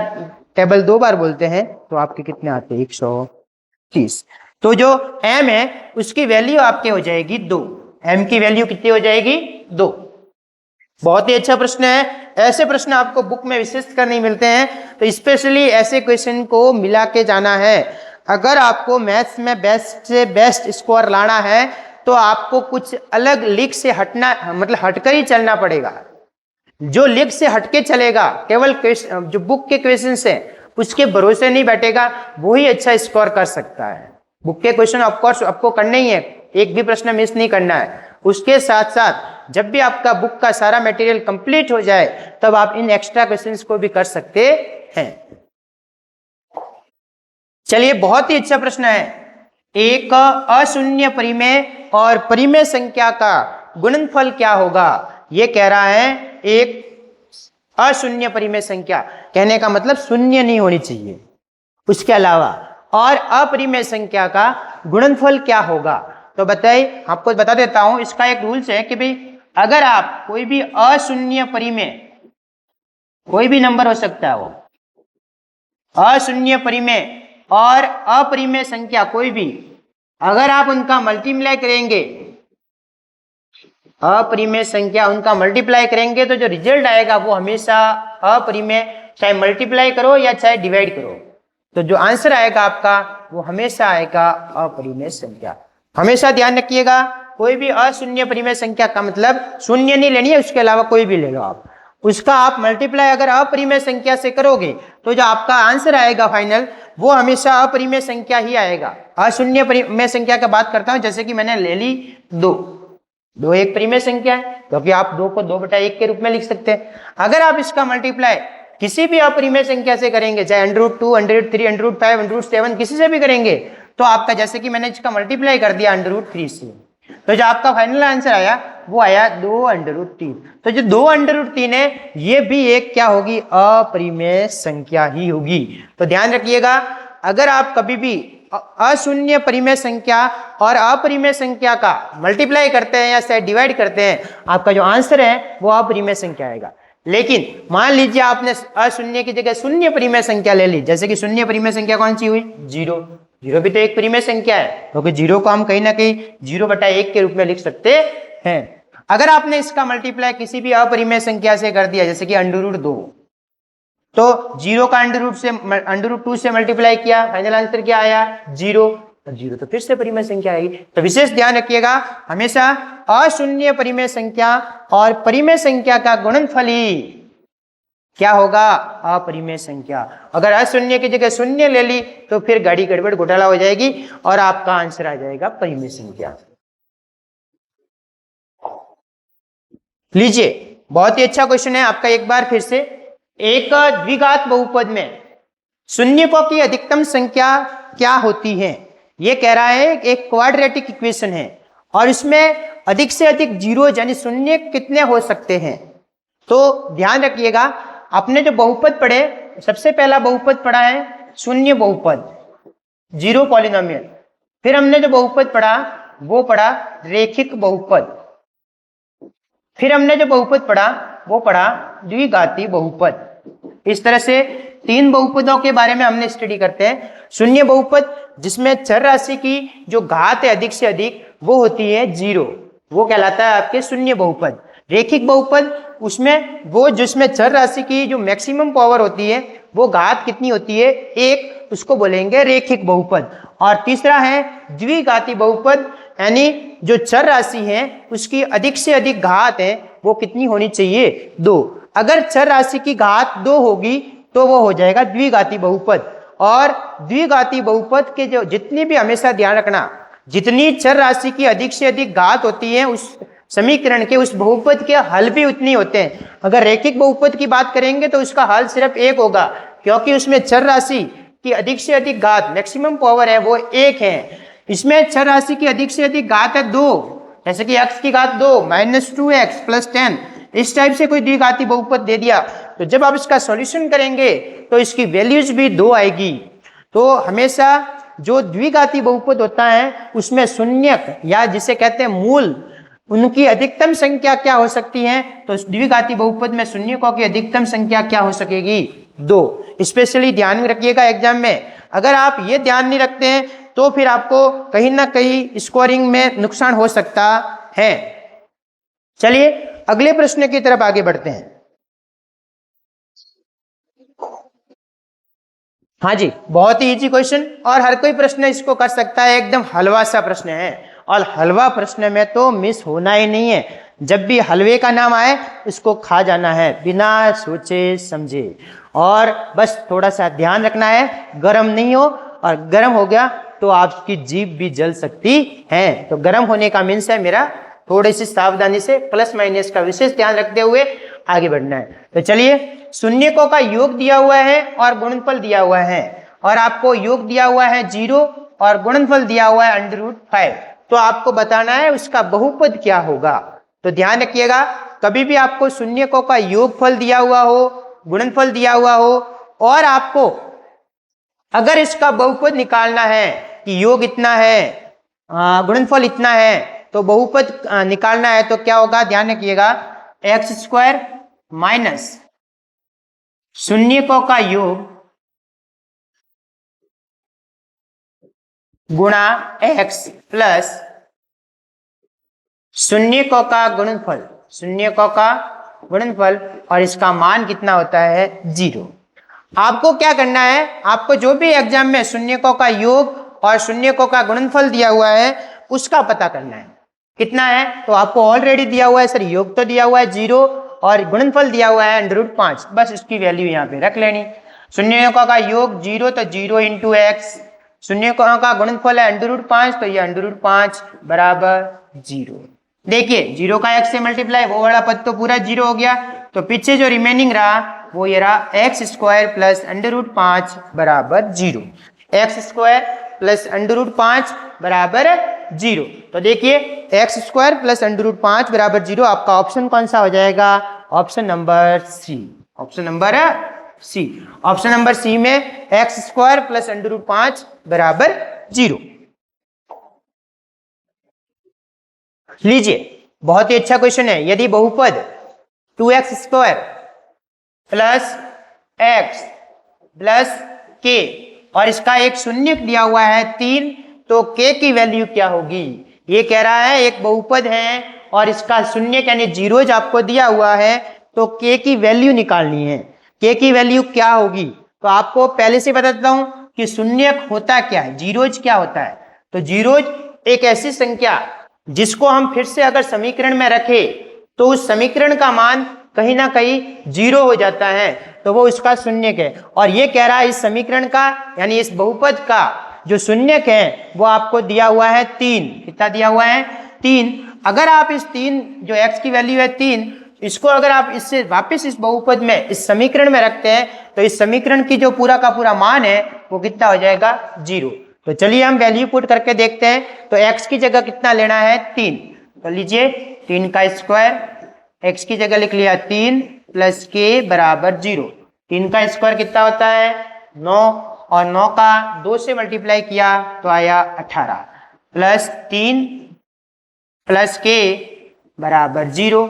Speaker 1: टेबल 2 बार बोलते हैं तो आपके कितने आते हैं 130। तो जो m है उसकी वैल्यू आपके हो जाएगी 2। m की वैल्यू कितनी हो जाएगी 2। बहुत ही अच्छा प्रश्न है। ऐसे प्रश्न आपको बुक में विशेषकर नहीं मिलते हैं, तो स्पेशली ऐसे क्वेश्चन को मिला के जाना है। अगर आपको मैथ्स में बेस्ट से बेस्ट स्कोर लाना है तो आपको कुछ अलग लीक से हटना, मतलब हटकर ही चलना पड़ेगा। जो लीक से हटके चलेगा, केवल जो बुक के क्वेश्चन है उसके भरोसे नहीं बैठेगा, वही अच्छा स्कोर कर सकता है। बुक के क्वेश्चन ऑफकोर्स आपको करने ही है, एक भी प्रश्न मिस नहीं करना है। उसके साथ साथ जब भी आपका बुक का सारा मटेरियल कंप्लीट हो जाए तब आप इन एक्स्ट्रा क्वेश्चंस को भी कर सकते हैं। चलिए, बहुत ही अच्छा प्रश्न है। एक अशून्य परिमेय और परिमेय संख्या का गुणनफल क्या होगा? ये कह रहा है एक अशून्य परिमेय संख्या, कहने का मतलब शून्य नहीं होनी चाहिए, उसके अलावा और अपरिमेय संख्या का गुणनफल क्या होगा? तो बताइए, आपको बता देता हूं। इसका एक रूल्स है कि भाई अगर आप कोई भी अशून्य परिमेय, कोई भी नंबर हो सकता है वो, अशून्य परिमेय और अपरिमेय संख्या कोई भी, अगर आप उनका मल्टीप्लाई करेंगे, अपरिमेय संख्या उनका मल्टीप्लाई करेंगे तो जो रिजल्ट आएगा वो हमेशा अपरिमेय, चाहे मल्टीप्लाई करो या चाहे डिवाइड करो, तो जो आंसर आएगा आपका वो हमेशा आएगा अपरिमेय संख्या। हमेशा ध्यान रखिएगा, कोई भी अशून्य परिमेय संख्या का मतलब शून्य नहीं लेनी है, उसके अलावा कोई भी ले लो आप, उसका आप मल्टीप्लाई अगर अपरिमेय संख्या से करोगे तो जो आपका आंसर आएगा फाइनल वो हमेशा अपरिमेय संख्या ही आएगा। अशून्य परिमेय संख्या की बात करता हूं, जैसे कि मैंने ले ली 2 एक परिमेय संख्या है, क्योंकि आप 2 को 2/1 के रूप में लिख सकते हैं। अगर आप इसका मल्टीप्लाई किसी भी अपरिमेय संख्या से करेंगे, चाहे √2, √3, √5, √7 किसी से भी करेंगे, तो आपका, जैसे कि मैंने इसका मल्टीप्लाई कर दिया √3 से, तो जो आपका फाइनल आंसर आया वो आया 2√3। तो जो 2√3 है ये भी एक क्या होगी? अपरिमेय संख्या ही होगी। तो ध्यान रखिएगा, अगर आप कभी भी अशून्य परिमेय संख्या और अपरिमेय संख्या का मल्टीप्लाई करते हैं या से डिवाइड करते हैं, आपका जो आंसर है वो अपरिमेय संख्या आएगा। लेकिन मान लीजिए आपने अशून्य की जगह शून्य परिमेय संख्या ले ली, जैसे कि शून्य परिमेय संख्या कौन सी हुई? 0। 0 भी तो एक परिमेय संख्या है, क्योंकि 0 को हम कहीं ना कहीं 0/1 के रूप में लिख सकते हैं। अगर आपने इसका मल्टीप्लाई किसी भी अपरिमेय संख्या से कर दिया, जैसे कि √2, तो 0 का √2 से मल्टीप्लाई किया, फाइनल आंसर क्या आया? 0। 0 तो फिर से परिमेय संख्या आएगी। तो विशेष ध्यान रखिएगा, हमेशा अशून्य परिमेय संख्या और परिमेय संख्या का गुणनफल ही क्या होगा? अपरिमेय संख्या। अगर अशून्य की जगह शून्य ले ली तो फिर गाड़ी गड़बड़ घोटाला हो जाएगी और आपका आंसर आ जाएगा परिमेय संख्या। लीजिए, बहुत ही अच्छा क्वेश्चन है आपका। एक बार फिर से, एक द्विघात बहुपद में शून्यकों की अधिकतम संख्या क्या होती है? ये कह रहा है एक क्वाड्रेटिक इक्वेशन है और इसमें अधिक से अधिक जीरो यानी शून्य कितने हो सकते हैं? तो ध्यान रखिएगा, आपने जो बहुपद पढ़े, सबसे पहला बहुपद पढ़ा है शून्य बहुपद, जीरो पॉलिनोमियल। फिर हमने जो बहुपद पढ़ा वो पढ़ा रेखिक बहुपद। फिर हमने जो बहुपद पढ़ा वो पढ़ा द्विघाती बहुपद। इस तरह से 3 बहुपदों के बारे में हमने स्टडी करते हैं। शून्य बहुपद जिसमें चर राशि की जो घात है अधिक से अधिक वो होती है 0, वो कहलाता है आपके शून्य बहुपद। रेखिक बहुपद, उसमें वो जिसमें चर राशि की जो मैक्सिमम पावर होती है वो घात कितनी होती है? 1, उसको बोलेंगे रेखिक बहुपद। और तीसरा है द्विघाती बहुपद, यानी जो चर राशि है उसकी अधिक से अधिक घात है वो कितनी होनी चाहिए? 2। अगर चर राशि की घात 2 होगी तो वो हो जाएगा द्विघाती बहुपद। और द्विघाती बहुपद के जो जितनी भी, हमेशा ध्यान रखना, जितनी चर राशि की अधिक से अधिक घात होती है उस समीकरण के, उस बहुपद के हल भी उतनी होते हैं। अगर रेखिक बहुपद की बात करेंगे तो उसका हल सिर्फ 1 होगा, क्योंकि उसमें चर राशि की अधिक से अधिक घात, मैक्सिमम पावर है वो 1 है। इसमें चर राशि की अधिक से अधिक घात है 2, जैसे कि x की घात 2 -2x + 10, इस टाइप से कोई द्विघाती बहुपद दे दिया, तो जब आप इसका सॉल्यूशन करेंगे तो इसकी वैल्यूज भी 2 आएगी। तो हमेशा जो द्विघाती बहुपद होता है उसमें शून्यक या जिसे कहते हैं मूल, उनकी अधिकतम संख्या क्या हो सकती है? तो द्विघाती बहुपद में शून्यकों की अधिकतम संख्या क्या हो सकेगी? 2। स्पेशली ध्यान में रखिएगा एग्जाम में, अगर आप ये ध्यान नहीं रखते हैं तो फिर आपको कहीं ना कहीं स्कोरिंग में नुकसान हो सकता है। चलिए अगले प्रश्न की तरफ आगे बढ़ते हैं। हाँ जी, बहुत ही इजी क्वेश्चन और हर कोई प्रश्न इसको कर सकता है, एकदम हलवा सा प्रश्न है और हलवा प्रश्न में तो मिस होना ही नहीं है। जब भी हलवे का नाम आए इसको खा जाना है बिना सोचे समझे, और बस थोड़ा सा ध्यान रखना है गर्म नहीं हो, और गर्म हो गया तो आपकी जीभ भी जल सकती है। तो गर्म होने का मीन्स है मेरा थोड़ी सी सावधानी से प्लस माइनस का विशेष ध्यान रखते हुए आगे बढ़ना है। तो चलिए, शून्यकों का योग दिया हुआ है और गुणनफल दिया हुआ है, और आपको योग दिया हुआ है 0 और गुणनफल दिया हुआ है √5, तो आपको बताना है उसका बहुपद क्या होगा। तो ध्यान रखिएगा, कभी भी आपको शून्यकों का योगफल दिया हुआ हो, गुणनफल दिया हुआ हो, और आपको अगर इसका बहुपद निकालना है कि योग इतना है, गुणनफल इतना है, तो बहुपद निकालना है तो क्या होगा? ध्यान रखिएगा, x² माइनस शून्यकों का योग गुणा x प्लस शून्यकों का गुणनफल, शून्यकों का गुणनफल, और इसका मान कितना होता है? 0। आपको क्या करना है, आपको जो भी एग्जाम में शून्यकों का योग और शून्यकों का गुणनफल दिया हुआ है उसका पता करना है कितना है। तो आपको ऑलरेडी दिया हुआ है सर, योग तो दिया हुआ है 0 और गुणनफल दिया हुआ है √5, बस उसकी वैल्यू यहाँ पे रख लेनी। शून्यकों का योग 0 तो 0 × x, शून्यकों का गुणनफल है √5 तो ये √5 बराबर 0। देखिए 0 का x से मल्टीप्लाई, वो वाला पद तो पूरा 0 हो गया, तो पीछे जो रिमेनिंग रहा वो ये रहा x² प्लस √5 बराबर 0, x² प्लस √5 बराबर 0। तो देखिए x² प्लस √5 बराबर 0, आपका ऑप्शन कौन सा हो जाएगा? Option number C, option number C. Option number C में x² प्लस √5 बराबर 0। लीजिए बहुत ही अच्छा क्वेश्चन है, यदि बहुपद 2x² plus x plus k और इसका एक शून्यक दिया हुआ है 3, तो k की वैल्यू क्या होगी? ये कह रहा है एक बहुपद है और इसका शून्यक यानी जीरोज आपको दिया हुआ है, तो k की वैल्यू निकालनी है। k की वैल्यू क्या होगी? तो आपको पहले से बता देता हूं कि शून्यक होता क्या है, जीरोज क्या होता है। तो जीरोज एक ऐसी संख्या जिसको हम फिर से अगर समीकरण में रखें तो उस समीकरण का मान कहीं ना कहीं 0 हो जाता है, तो वो इसका शून्यक है। और ये कह रहा है इस समीकरण का यानी इस बहुपद का जो शून्यक है वो आपको दिया हुआ है 3। कितना दिया हुआ है? 3। अगर आप इस 3 जो x की वैल्यू है 3, इसको अगर आप इससे वापस इस बहुपद में इस समीकरण में रखते हैं तो इस समीकरण की जो पूरा का पूरा मान है वो कितना हो जाएगा? 0। तो चलिए हम वैल्यू पुट करके देखते हैं। तो x की जगह कितना लेना है? 3। तो लीजिए 3 का स्क्वायर, x की जगह लिख लिया 3 प्लस k बराबर 0। 3 का स्क्वायर कितना होता है? 9, और 9 का 2 से मल्टीप्लाई किया तो आया 18 प्लस 3 प्लस k बराबर 0।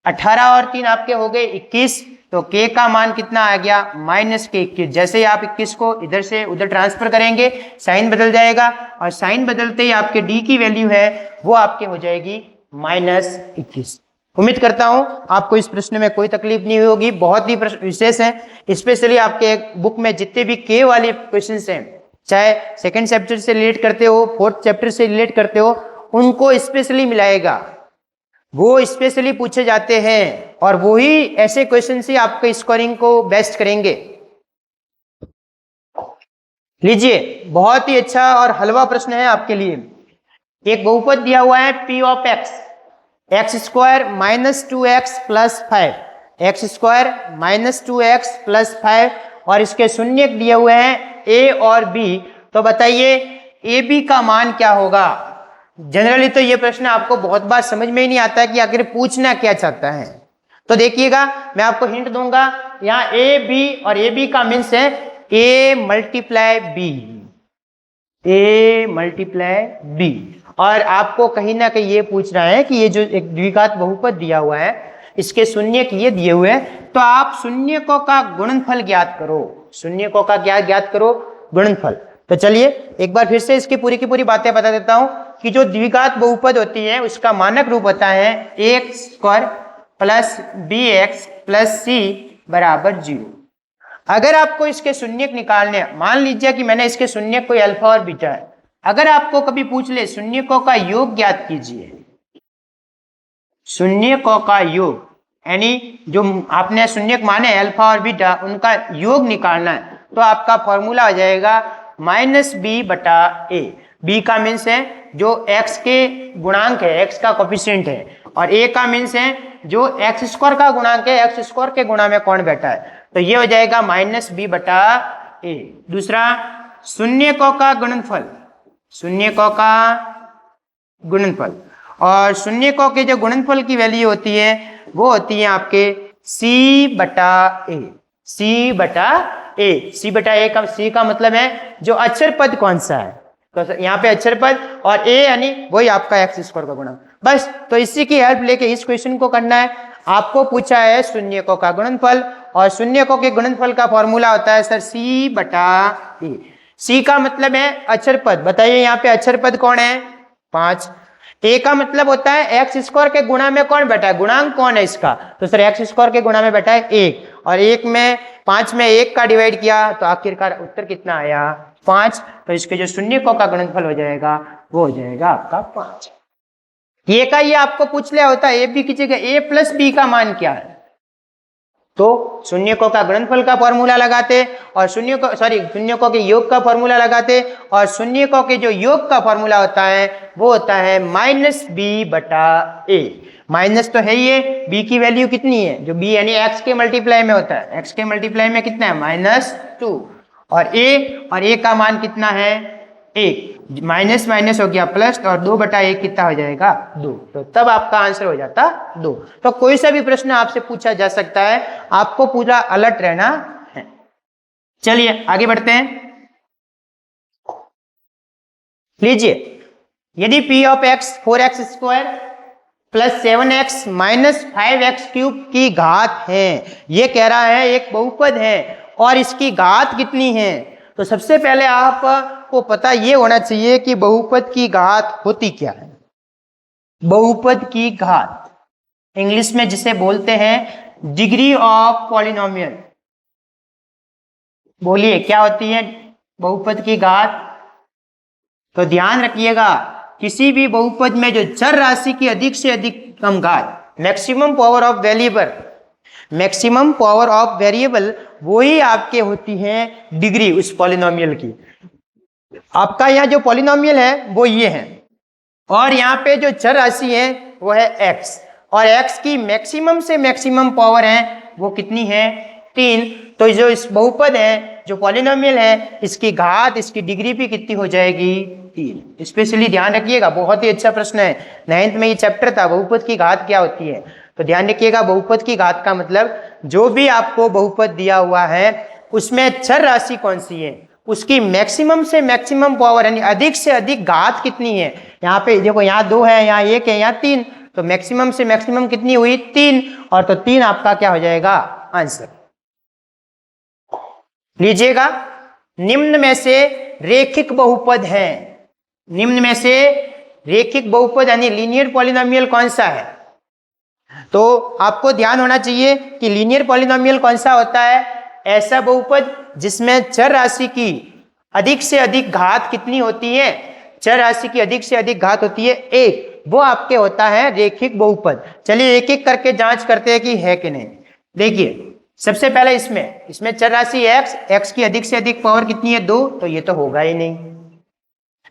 Speaker 1: 18 और 3 आपके हो गए 21, तो k का मान कितना आ गया? -k21। जैसे ही आप 21 को इधर से उधर ट्रांसफर करेंगे साइन बदल जाएगा, और साइन बदलते ही आपके d की वैल्यू है वो आपके हो जाएगी -21। उम्मीद करता हूं आपको इस प्रश्न में कोई तकलीफ नहीं होगी, बहुत ही विशेष है। स्पेशली आपके बुक में जितने भी k वाले क्वेश्चंस हैं, चाहे सेकंड चैप्टर से रिलेट करते हो, फोर्थ चैप्टर से रिलेट करते हो, उनको स्पेशली मिलाएगा, वो स्पेशली पूछे जाते हैं, और वो ही ऐसे क्वेश्चन से आपके स्कोरिंग को बेस्ट करेंगे। लीजिए बहुत ही अच्छा और हलवा प्रश्न है आपके लिए। एक बहुपद दिया हुआ है p of x, x² minus 2x plus 5, x² minus 2x plus 5, और इसके शून्यक दिए हुए हैं a और b। तो बताइए ए बी का मान क्या होगा? जनरली तो ये प्रश्न आपको बहुत बार समझ में ही नहीं आता है कि आखिर पूछना क्या चाहता है। तो देखिएगा मैं आपको हिंट दूंगा, यहाँ ए बी और ए बी का मीन्स है a × b। a multiply b। और आपको कहीं ना कहीं ये पूछ रहा है कि ये जो एक द्विघात बहुपद दिया हुआ है इसके शून्यक ये दिए हुए हैं, तो आप शून्यकों का गुणनफल ज्ञात करो। शून्यकों का क्या ज्ञात करो? गुणनफल। तो चलिए एक बार फिर से इसकी पूरी की पूरी बातें बता देता हूं कि जो द्विघात बहुपद होती है उसका मानक रूप होता है x square plus b x plus c बराबर 0। अगर आपको इसके शून्यक निकालने हैं, मान लीजिए कि मैंने इसके शून्यक कोई अल्फा और बीटा है, अगर आपको कभी पूछ ले शून्यकों का योग ज्ञात कीजिए, शून्यकों का योग यानी जो आपने शून्यक माने अल्फा और बीटा उनका योग निकालना है, तो आपका फॉर्मूला हो जाएगा माइनस बी बटा ए। बी का मीन्स है जो एक्स के गुणांक है, एक्स का कोफिशिएंट है, और ए का मीन्स है जो एक्स स्क्वायर का गुणांक है, एक्स स्क्वायर के गुणा में कौन बैठा है, तो ये हो जाएगा माइनस बी बटा ए। दूसरा शून्यकों का गुणनफल, शून्यकों का गुणनफल, और शून्यकों के जो गुणनफल की वैल्यू होती है वो होती है आपके c बटा ए। c बटा ए, c बटा ए का c का मतलब है जो अक्षर पद कौन सा है, तो यहाँ पे अक्षर पद, और a यानी वही आपका एक्स स्क्वायर का गुणा। बस तो इसी की हेल्प लेके इस क्वेश्चन को करना है। आपको पूछा है शून्यकों का गुणनफल, और शून्यकों के गुणनफल का फॉर्मूला होता है सर c बटा ए। c का मतलब है अक्षर पद, बताइए यहाँ पे अक्षर पद कौन है? 5। ए का मतलब होता है एक्स स्क्वायर के गुणा में कौन बैठा है, गुणांक कौन है इसका, तो सर एक्स स्क्वायर के गुणा में बैठा है 1, और 1 में 5 में 1 का डिवाइड किया तो आखिरकार उत्तर कितना आया? 5। तो इसके जो शून्यकों का गुणनफल हो जाएगा वो हो जाएगा आपका 5। ये का ये आपको पूछ लिया होता है ए बी की जगह ए प्लस बी का मान क्या है, तो शून्यकों का गुणनफल का फॉर्मूला लगाते, और शून्यकों के योग का फॉर्मूला लगाते, और शून्यकों के जो योग का फॉर्मूला होता है वो होता है माइनस बी बटा ए। माइनस तो है ये, बी की वैल्यू कितनी है, जो बी यानी एक्स के मल्टीप्लाई में होता है, एक्स के मल्टीप्लाई में कितना है -2, और ए का मान कितना है 1, माइनस माइनस हो गया प्लस, और 2 बटा 1 कितना हो जाएगा 2, तो तब आपका आंसर हो जाता 2। तो कोई सा भी प्रश्न आपसे पूछा जा सकता है, आपको पूरा अलर्ट रहना है। चलिए आगे बढ़ते हैं। लीजिए यदि p of x 4x square plus 7x minus 5x cube की घात है, ये कह रहा है एक बहुपद है और इसकी घात कितनी है, तो सबसे पहले आपको पता ये होना चाहिए कि बहुपद की घात होती क्या है। बहुपद की घात इंग्लिश में जिसे बोलते हैं डिग्री ऑफ पॉलिनोमियल। बोलिए क्या होती है बहुपद की घात? तो ध्यान रखिएगा किसी भी बहुपद में जो चर राशि की अधिक से अधिक कम घात, maximum power of variable, maximum power of variable वही आपके होती है डिग्री उस पॉलिनोमियल की। आपका यहाँ जो पॉलिनोमियल है वो ये है, और यहाँ पे जो चर राशि है वो है x, और x की मैक्सिमम से मैक्सिमम पावर है वो कितनी है 3। तो जो इस बहुपद है जो पॉलिनोमियल है इसकी घात, इसकी डिग्री भी कितनी हो जाएगी 3। स्पेशली ध्यान रखिएगा, बहुत ही अच्छा प्रश्न है, 9th में ये चैप्टर था बहुपद की घात क्या होती है। तो ध्यान रखिएगा बहुपद की घात का मतलब जो भी आपको बहुपद दिया हुआ है उसमें चर राशि कौन सी है, उसकी मैक्सिमम से मैक्सिमम पावर यानी अधिक से अधिक घात कितनी है। यहाँ पे देखो यहाँ 2 है, यहाँ 1 है, यहाँ 3, तो मैक्सिमम से मैक्सिमम कितनी हुई 3, और तो 3 आपका क्या हो जाएगा आंसर। लीजिएगा निम्न में से रेखिक बहुपद है, निम्न में से रेखिक बहुपद यानी लीनियर पॉलिनोमियल कौन सा है, तो आपको ध्यान होना चाहिए कि लीनियर पॉलिनोमियल कौन सा होता है, ऐसा बहुपद जिसमें चर राशि की अधिक से अधिक घात कितनी होती है, चर राशि की अधिक से अधिक घात होती है 1, वो आपके होता है रेखिक बहुपद। चलिए एक एक करके जांच करते हैं कि है कि नहीं। देखिए सबसे पहले इसमें चर राशि x की अधिक से अधिक पावर कितनी है 2, तो ये तो होगा ही नहीं।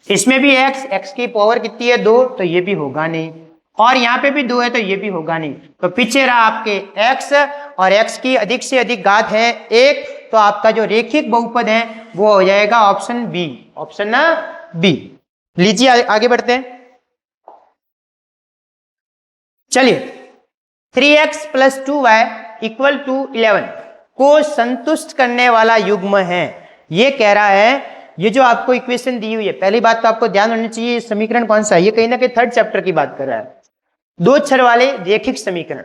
Speaker 1: इसमें भी x की पावर कितनी है 2, तो ये भी होगा नहीं, और यहाँ पे भी 2 है तो ये भी होगा नहीं। तो पीछे रहा आपके x, और x की अधिक से अधिक घात है 1, तो आपका जो रेखिक बहुपद है वो हो जाएगा ऑप्शन बी, ऑप्शन ना बी। लीजिए आगे बढ़ते हैं। चलिए 3x + 2y = 11 को संतुष्ट करने वाला युग्म है, ये कह रहा है ये जो आपको इक्वेशन दी हुई है, पहली बात तो आपको ध्यान होनी चाहिए ये समीकरण कौन सा है, ये कहीं ना कहीं थर्ड चैप्टर की बात कर रहा है, दो छर वाले रेखिक समीकरण।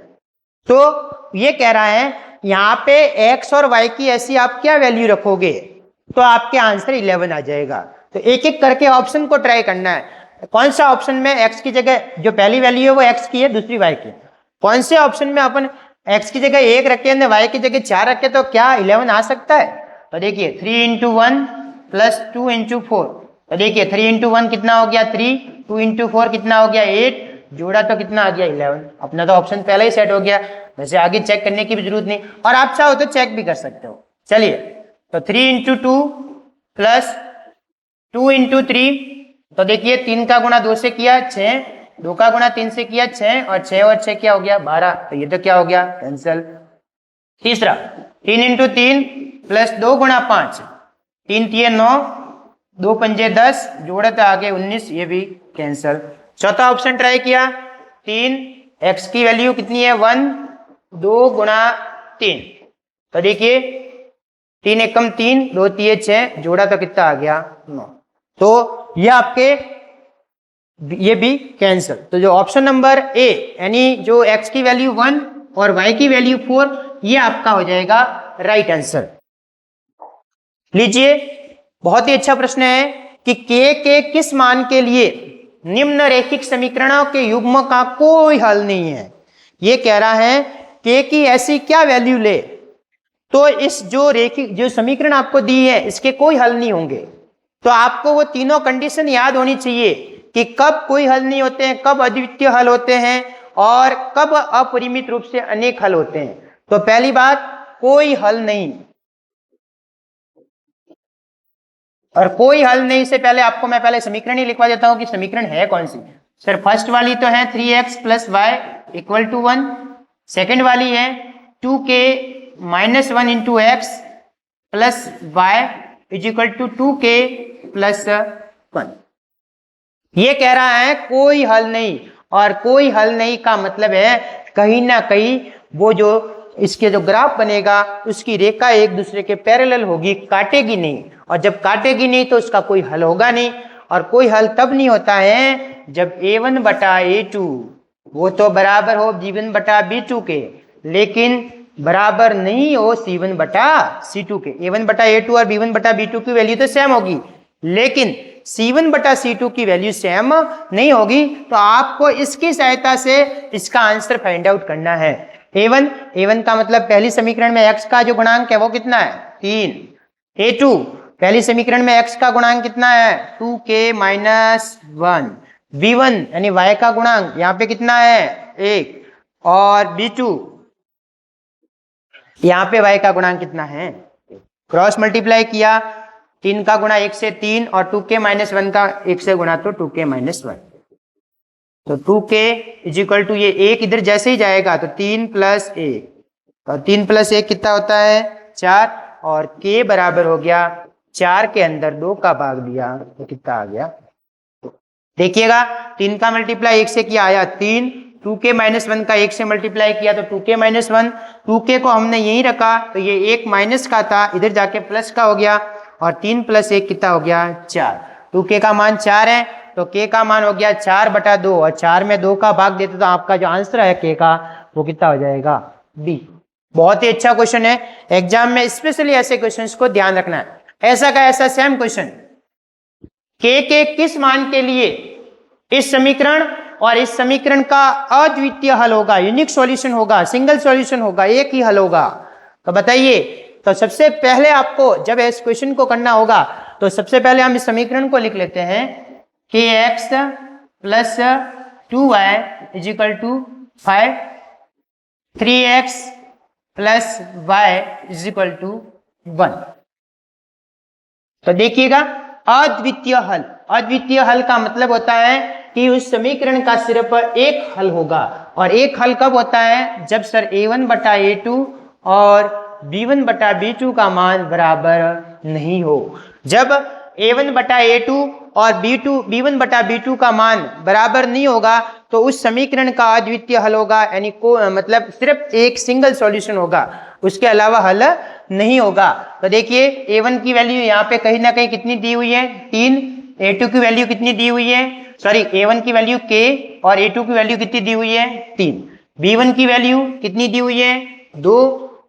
Speaker 1: तो ये कह रहा है यहाँ पे x और y की ऐसी आप क्या वैल्यू रखोगे तो आपके आंसर 11 आ जाएगा। तो एक एक करके ऑप्शन को ट्राई करना है, कौन सा ऑप्शन में x की जगह जो पहली वैल्यू है वो x की है, दूसरी y की, कौन से ऑप्शन में अपन x की जगह 1 रखे और y की जगह 4 रखे तो क्या 11 आ सकता है। तो देखिए 3 इंटू 1 प्लस 2 इंटू 4, तो देखिए 3 इंटू 1 कितना हो गया 3, 2 इंटू 4 कितना हो गया 8, जोड़ा तो कितना आ गया 11। अपना तो ऑप्शन पहले ही सेट हो गया, वैसे आगे चेक करने की भी जरूरत नहीं, और आप चाहो तो चेक भी कर सकते हो। चलिए तो 3 इंटू 2 प्लस 2 इंटू 3, तो देखिए 3 का गुणा 2 से किया 6, 2 का गुणा 3 से किया 6, और 6 और 6 क्या हो गया 12, तो ये तो क्या हो गया कैंसिल। तीसरा 3 इंटू 3 प्लस 2 गुणा 5, 3 3 9, 2 पंजे 10, जोड़े तो आगे 19, ये भी कैंसिल। चौथा ऑप्शन ट्राई किया 3, x की वैल्यू कितनी है 1, 2 गुणा 3, तो देखिए 3 एकम 3, 2 3 6, जोड़ा तो कितना आ गया 9, तो ये आपके ये भी कैंसिल। तो जो ऑप्शन नंबर ए यानी जो x की वैल्यू 1 और y की वैल्यू 4, ये आपका हो जाएगा राइट आंसर। लीजिए बहुत ही अच्छा प्रश्न है कि k के किस मान के लिए निम्न रैखिक समीकरणों के युग्म का कोई हल नहीं है। ये कह रहा है k की ऐसी क्या वैल्यू ले तो इस जो रेखिक जो समीकरण आपको दी है इसके कोई हल नहीं होंगे। तो आपको वो तीनों कंडीशन याद होनी चाहिए कि कब कोई हल नहीं होते हैं, कब अद्वितीय हल होते हैं, और कब अपरिमित रूप से अनेक हल होते हैं। तो पहली बात कोई हल नहीं, और कोई हल नहीं से पहले आपको मैं पहले समीकरण ही लिखवा देता हूं कि समीकरण है कौन सी। सर फर्स्ट वाली तो है 3x plus y equal to 1, second वाली है 2k minus 1 into x plus y is equal to 2k plus 1। ये कह रहा है कोई हल नहीं, और कोई हल नहीं का मतलब है कहीं ना कहीं वो जो इसके जो ग्राफ बनेगा उसकी रेखा एक दूसरे के पैरेलल होगी, काटेगी नहीं, और जब काटेगी नहीं तो उसका कोई हल होगा नहीं। और कोई हल तब नहीं होता है जब a1 बटा a2 वो तो बराबर हो b1 बटा b2 के, लेकिन बराबर नहीं हो c1 बटा c2 के। a1 बटा a2 और b1 बटा b2 की वैल्यू तो सेम होगी, लेकिन c1 बटा c2 की वैल्यू सेम नहीं होगी। तो आपको इसकी सहायता से इसका आंसर फाइंड आउट करना है। a1 का मतलब पहली समीकरण में x का जो गुणांक है वो कितना है 3, a2 पहली समीकरण में x का गुणांक कितना है 2k माइनस 1, b1 यानी y का गुणांक यहाँ पे कितना है 1, और b2 यहाँ पे y का गुणांक कितना है, क्रॉस मल्टीप्लाई किया 3 का गुणा 1 से 3 और 2k माइनस 1 का 1 से गुणा तो 2k माइनस 1, तो 2k इज इक्वल टू ये 1 इधर जैसे ही जाएगा तो 3 प्लस 1, तो 3 प्लस 1 कितना होता है 4, और k बराबर हो गया 4 के अंदर 2 का भाग दिया तो कितना आ गया। देखिएगा 3 का मल्टीप्लाई 1 से किया आया 3, 2k माइनस 1 का 1 से मल्टीप्लाई किया तो 2k माइनस 1, 2k को हमने यहीं रखा तो ये 1 माइनस का था इधर जाके प्लस का हो गया, और 3 प्लस 1 कितना हो गया 4, 2k का मान 4 है तो k का मान हो गया 4 बटा 2, और 4 में 2 का भाग देते तो आपका जो आंसर है k का वो कितना हो जाएगा b। बहुत ही अच्छा क्वेश्चन है, एग्जाम में स्पेशली ऐसे क्वेश्चंस को ध्यान रखना है। ऐसा का ऐसा सेम क्वेश्चन k के किस मान के लिए इस समीकरण और इस समीकरण का अद्वितीय हल होगा, यूनिक सॉल्यूशन होगा, सिंगल सॉल्यूशन होगा, एक ही हल होगा, तो बताइए। तो सबसे पहले आपको जब इस क्वेश्चन को करना होगा तो सबसे पहले हम इस समीकरण को लिख लेते हैं kx plus 2y is equal to 5, 3x plus y is equal to 1। तो देखिएगा अद्वितीय हल, अद्वितीय हल का मतलब होता है कि उस समीकरण का सिर्फ एक हल होगा, और एक हल कब होता है जब सर a1 बटा a2 और b1 बटा b2 का मान बराबर नहीं हो। जब a1 बटा a2 और b1 बटा b2 का मान बराबर नहीं होगा तो तो उस समीकरण का अद्वितीय हल होगा, यानी को मतलब सिर्फ एक सिंगल सॉल्यूशन होगा, उसके अलावा हल नहीं होगा। तो देखिए a1 की वैल्यू यहाँ पे कहीं ना कहीं कितनी दी हुई है 3, a2 की वैल्यू कितनी दी हुई है, सॉरी a1 की वैल्यू k और a2 की वैल्यू कितनी दी हुई है 3, b1 की वैल्यू कितनी दी हुई है 2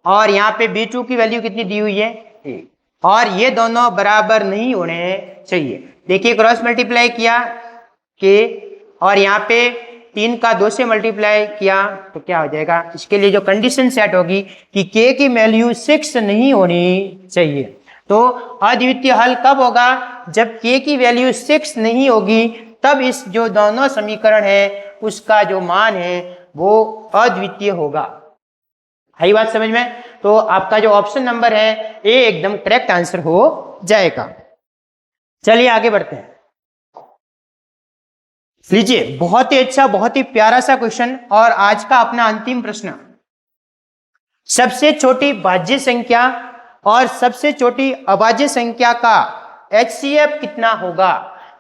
Speaker 1: और यहाँ पे b2 की वैल्यू कितनी दी हुई है 1, और ये दोनों बराबर नहीं होने चाहिए। देखिए क्रॉस मल्टीप्लाई किया k और यहाँ पे 3 का 2 से मल्टीप्लाई किया तो क्या हो जाएगा, इसके लिए जो कंडीशन सेट होगी कि k की वैल्यू 6 नहीं होनी चाहिए। तो अद्वितीय हल कब होगा, जब k की वैल्यू 6 नहीं होगी, तब इस जो दोनों समीकरण है उसका जो मान है वो अद्वितीय होगा। है बात समझ में? तो आपका जो ऑप्शन नंबर है ए एकदम करेक्ट आंसर हो जाएगा। चलिए आगे बढ़ते हैं। लीजिए बहुत ही अच्छा, बहुत ही प्यारा सा क्वेश्चन और आज का अपना अंतिम प्रश्न। सबसे छोटी भाज्य संख्या और सबसे छोटी अभाज्य संख्या का HCF कितना होगा,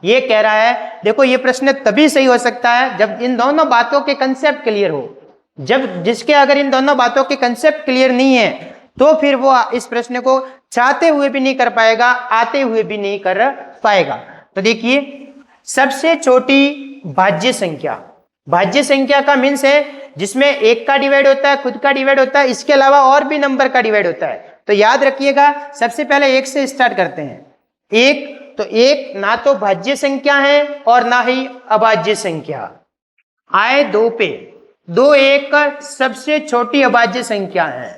Speaker 1: ये कह रहा है। देखो ये प्रश्न तभी सही हो सकता है जब इन दोनों बातों के कंसेप्ट क्लियर हो। जब जिसके अगर इन दोनों बातों के कंसेप्ट क्लियर नहीं है तो फिर वो इस प्रश्न को चाहते हुए भी नहीं कर पाएगा, आते हुए भी नहीं कर पाएगा। तो देखिए सबसे छोटी भाज्य संख्या, भाज्य संख्या का मीन्स है जिसमें एक का डिवाइड होता है, खुद का डिवाइड होता है, इसके अलावा और भी नंबर का डिवाइड होता है। तो याद रखिएगा सबसे पहले एक से स्टार्ट करते हैं। एक, तो एक ना तो भाज्य संख्या है और ना ही अभाज्य संख्या। आए दो पे, दो एक सबसे छोटी अभाज्य संख्या है,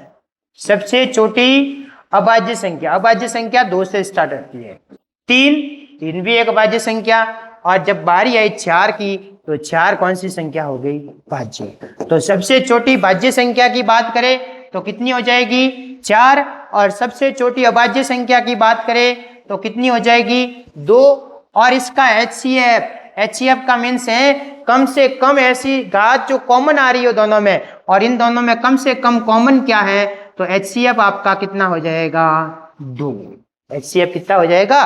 Speaker 1: सबसे छोटी अभाज्य संख्या। अभाज्य संख्या 2 से स्टार्ट होती है। 3, 3 भी एक अभाज्य संख्या। और जब बारी आई 4 की तो 4 कौन सी संख्या हो गई, भाज्य। तो सबसे छोटी भाज्य संख्या की बात करें तो कितनी हो जाएगी 4, और सबसे छोटी अभाज्य संख्या की बात करें तो कितनी हो जाएगी 2। और इसका HCF का मीन्स है कम से कम ऐसी घात जो कॉमन आ रही हो दोनों में, और इन दोनों में कम से कम कॉमन क्या है, तो HCF आपका कितना हो जाएगा 2। HCF कितना हो जाएगा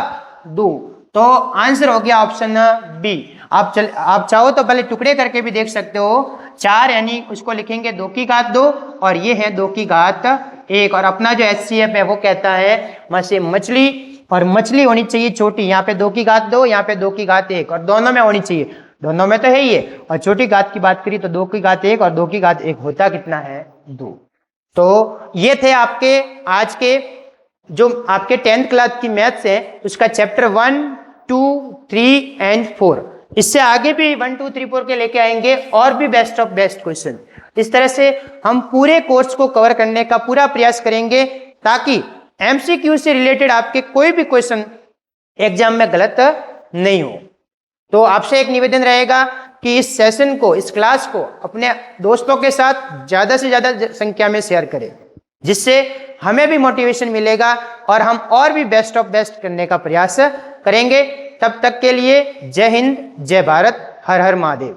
Speaker 1: 2। तो आंसर हो गया ऑप्शन बी। आप चाहो तो पहले टुकड़े करके भी देख सकते हो। 4 यानी उसको लिखेंगे 2 की घात 2 और ये है 2 की घात 1। और अपना जो HCF है वो कहता है मछली, और मछली होनी चाहिए छोटी। यहाँ पे 2 की घात 2, यहाँ पे 2 की घात 1, और दोनों में होनी चाहिए, दोनों में तो है ही है। और छोटी घात की बात करी तो 2 की घात 1 और 2 की घात 1 होता कितना है 2। तो ये थे आपके आज के जो आपके 10th क्लास की मैथ्स है उसका चैप्टर 1, 2, 3 एंड 4। इससे आगे भी 1, 2, 3, 4 के लेके आएंगे और भी बेस्ट ऑफ बेस्ट क्वेश्चन। इस तरह से हम पूरे कोर्स को कवर करने का पूरा प्रयास करेंगे ताकि MCQ से रिलेटेड आपके कोई भी क्वेश्चन एग्जाम में गलत नहीं हो। तो आपसे एक निवेदन रहेगा कि इस सेशन को, इस क्लास को अपने दोस्तों के साथ ज्यादा से ज्यादा संख्या में शेयर करें, जिससे हमें भी मोटिवेशन मिलेगा और हम और भी बेस्ट ऑफ बेस्ट करने का प्रयास करेंगे। तब तक के लिए जय हिंद, जय भारत, हर हर महादेव।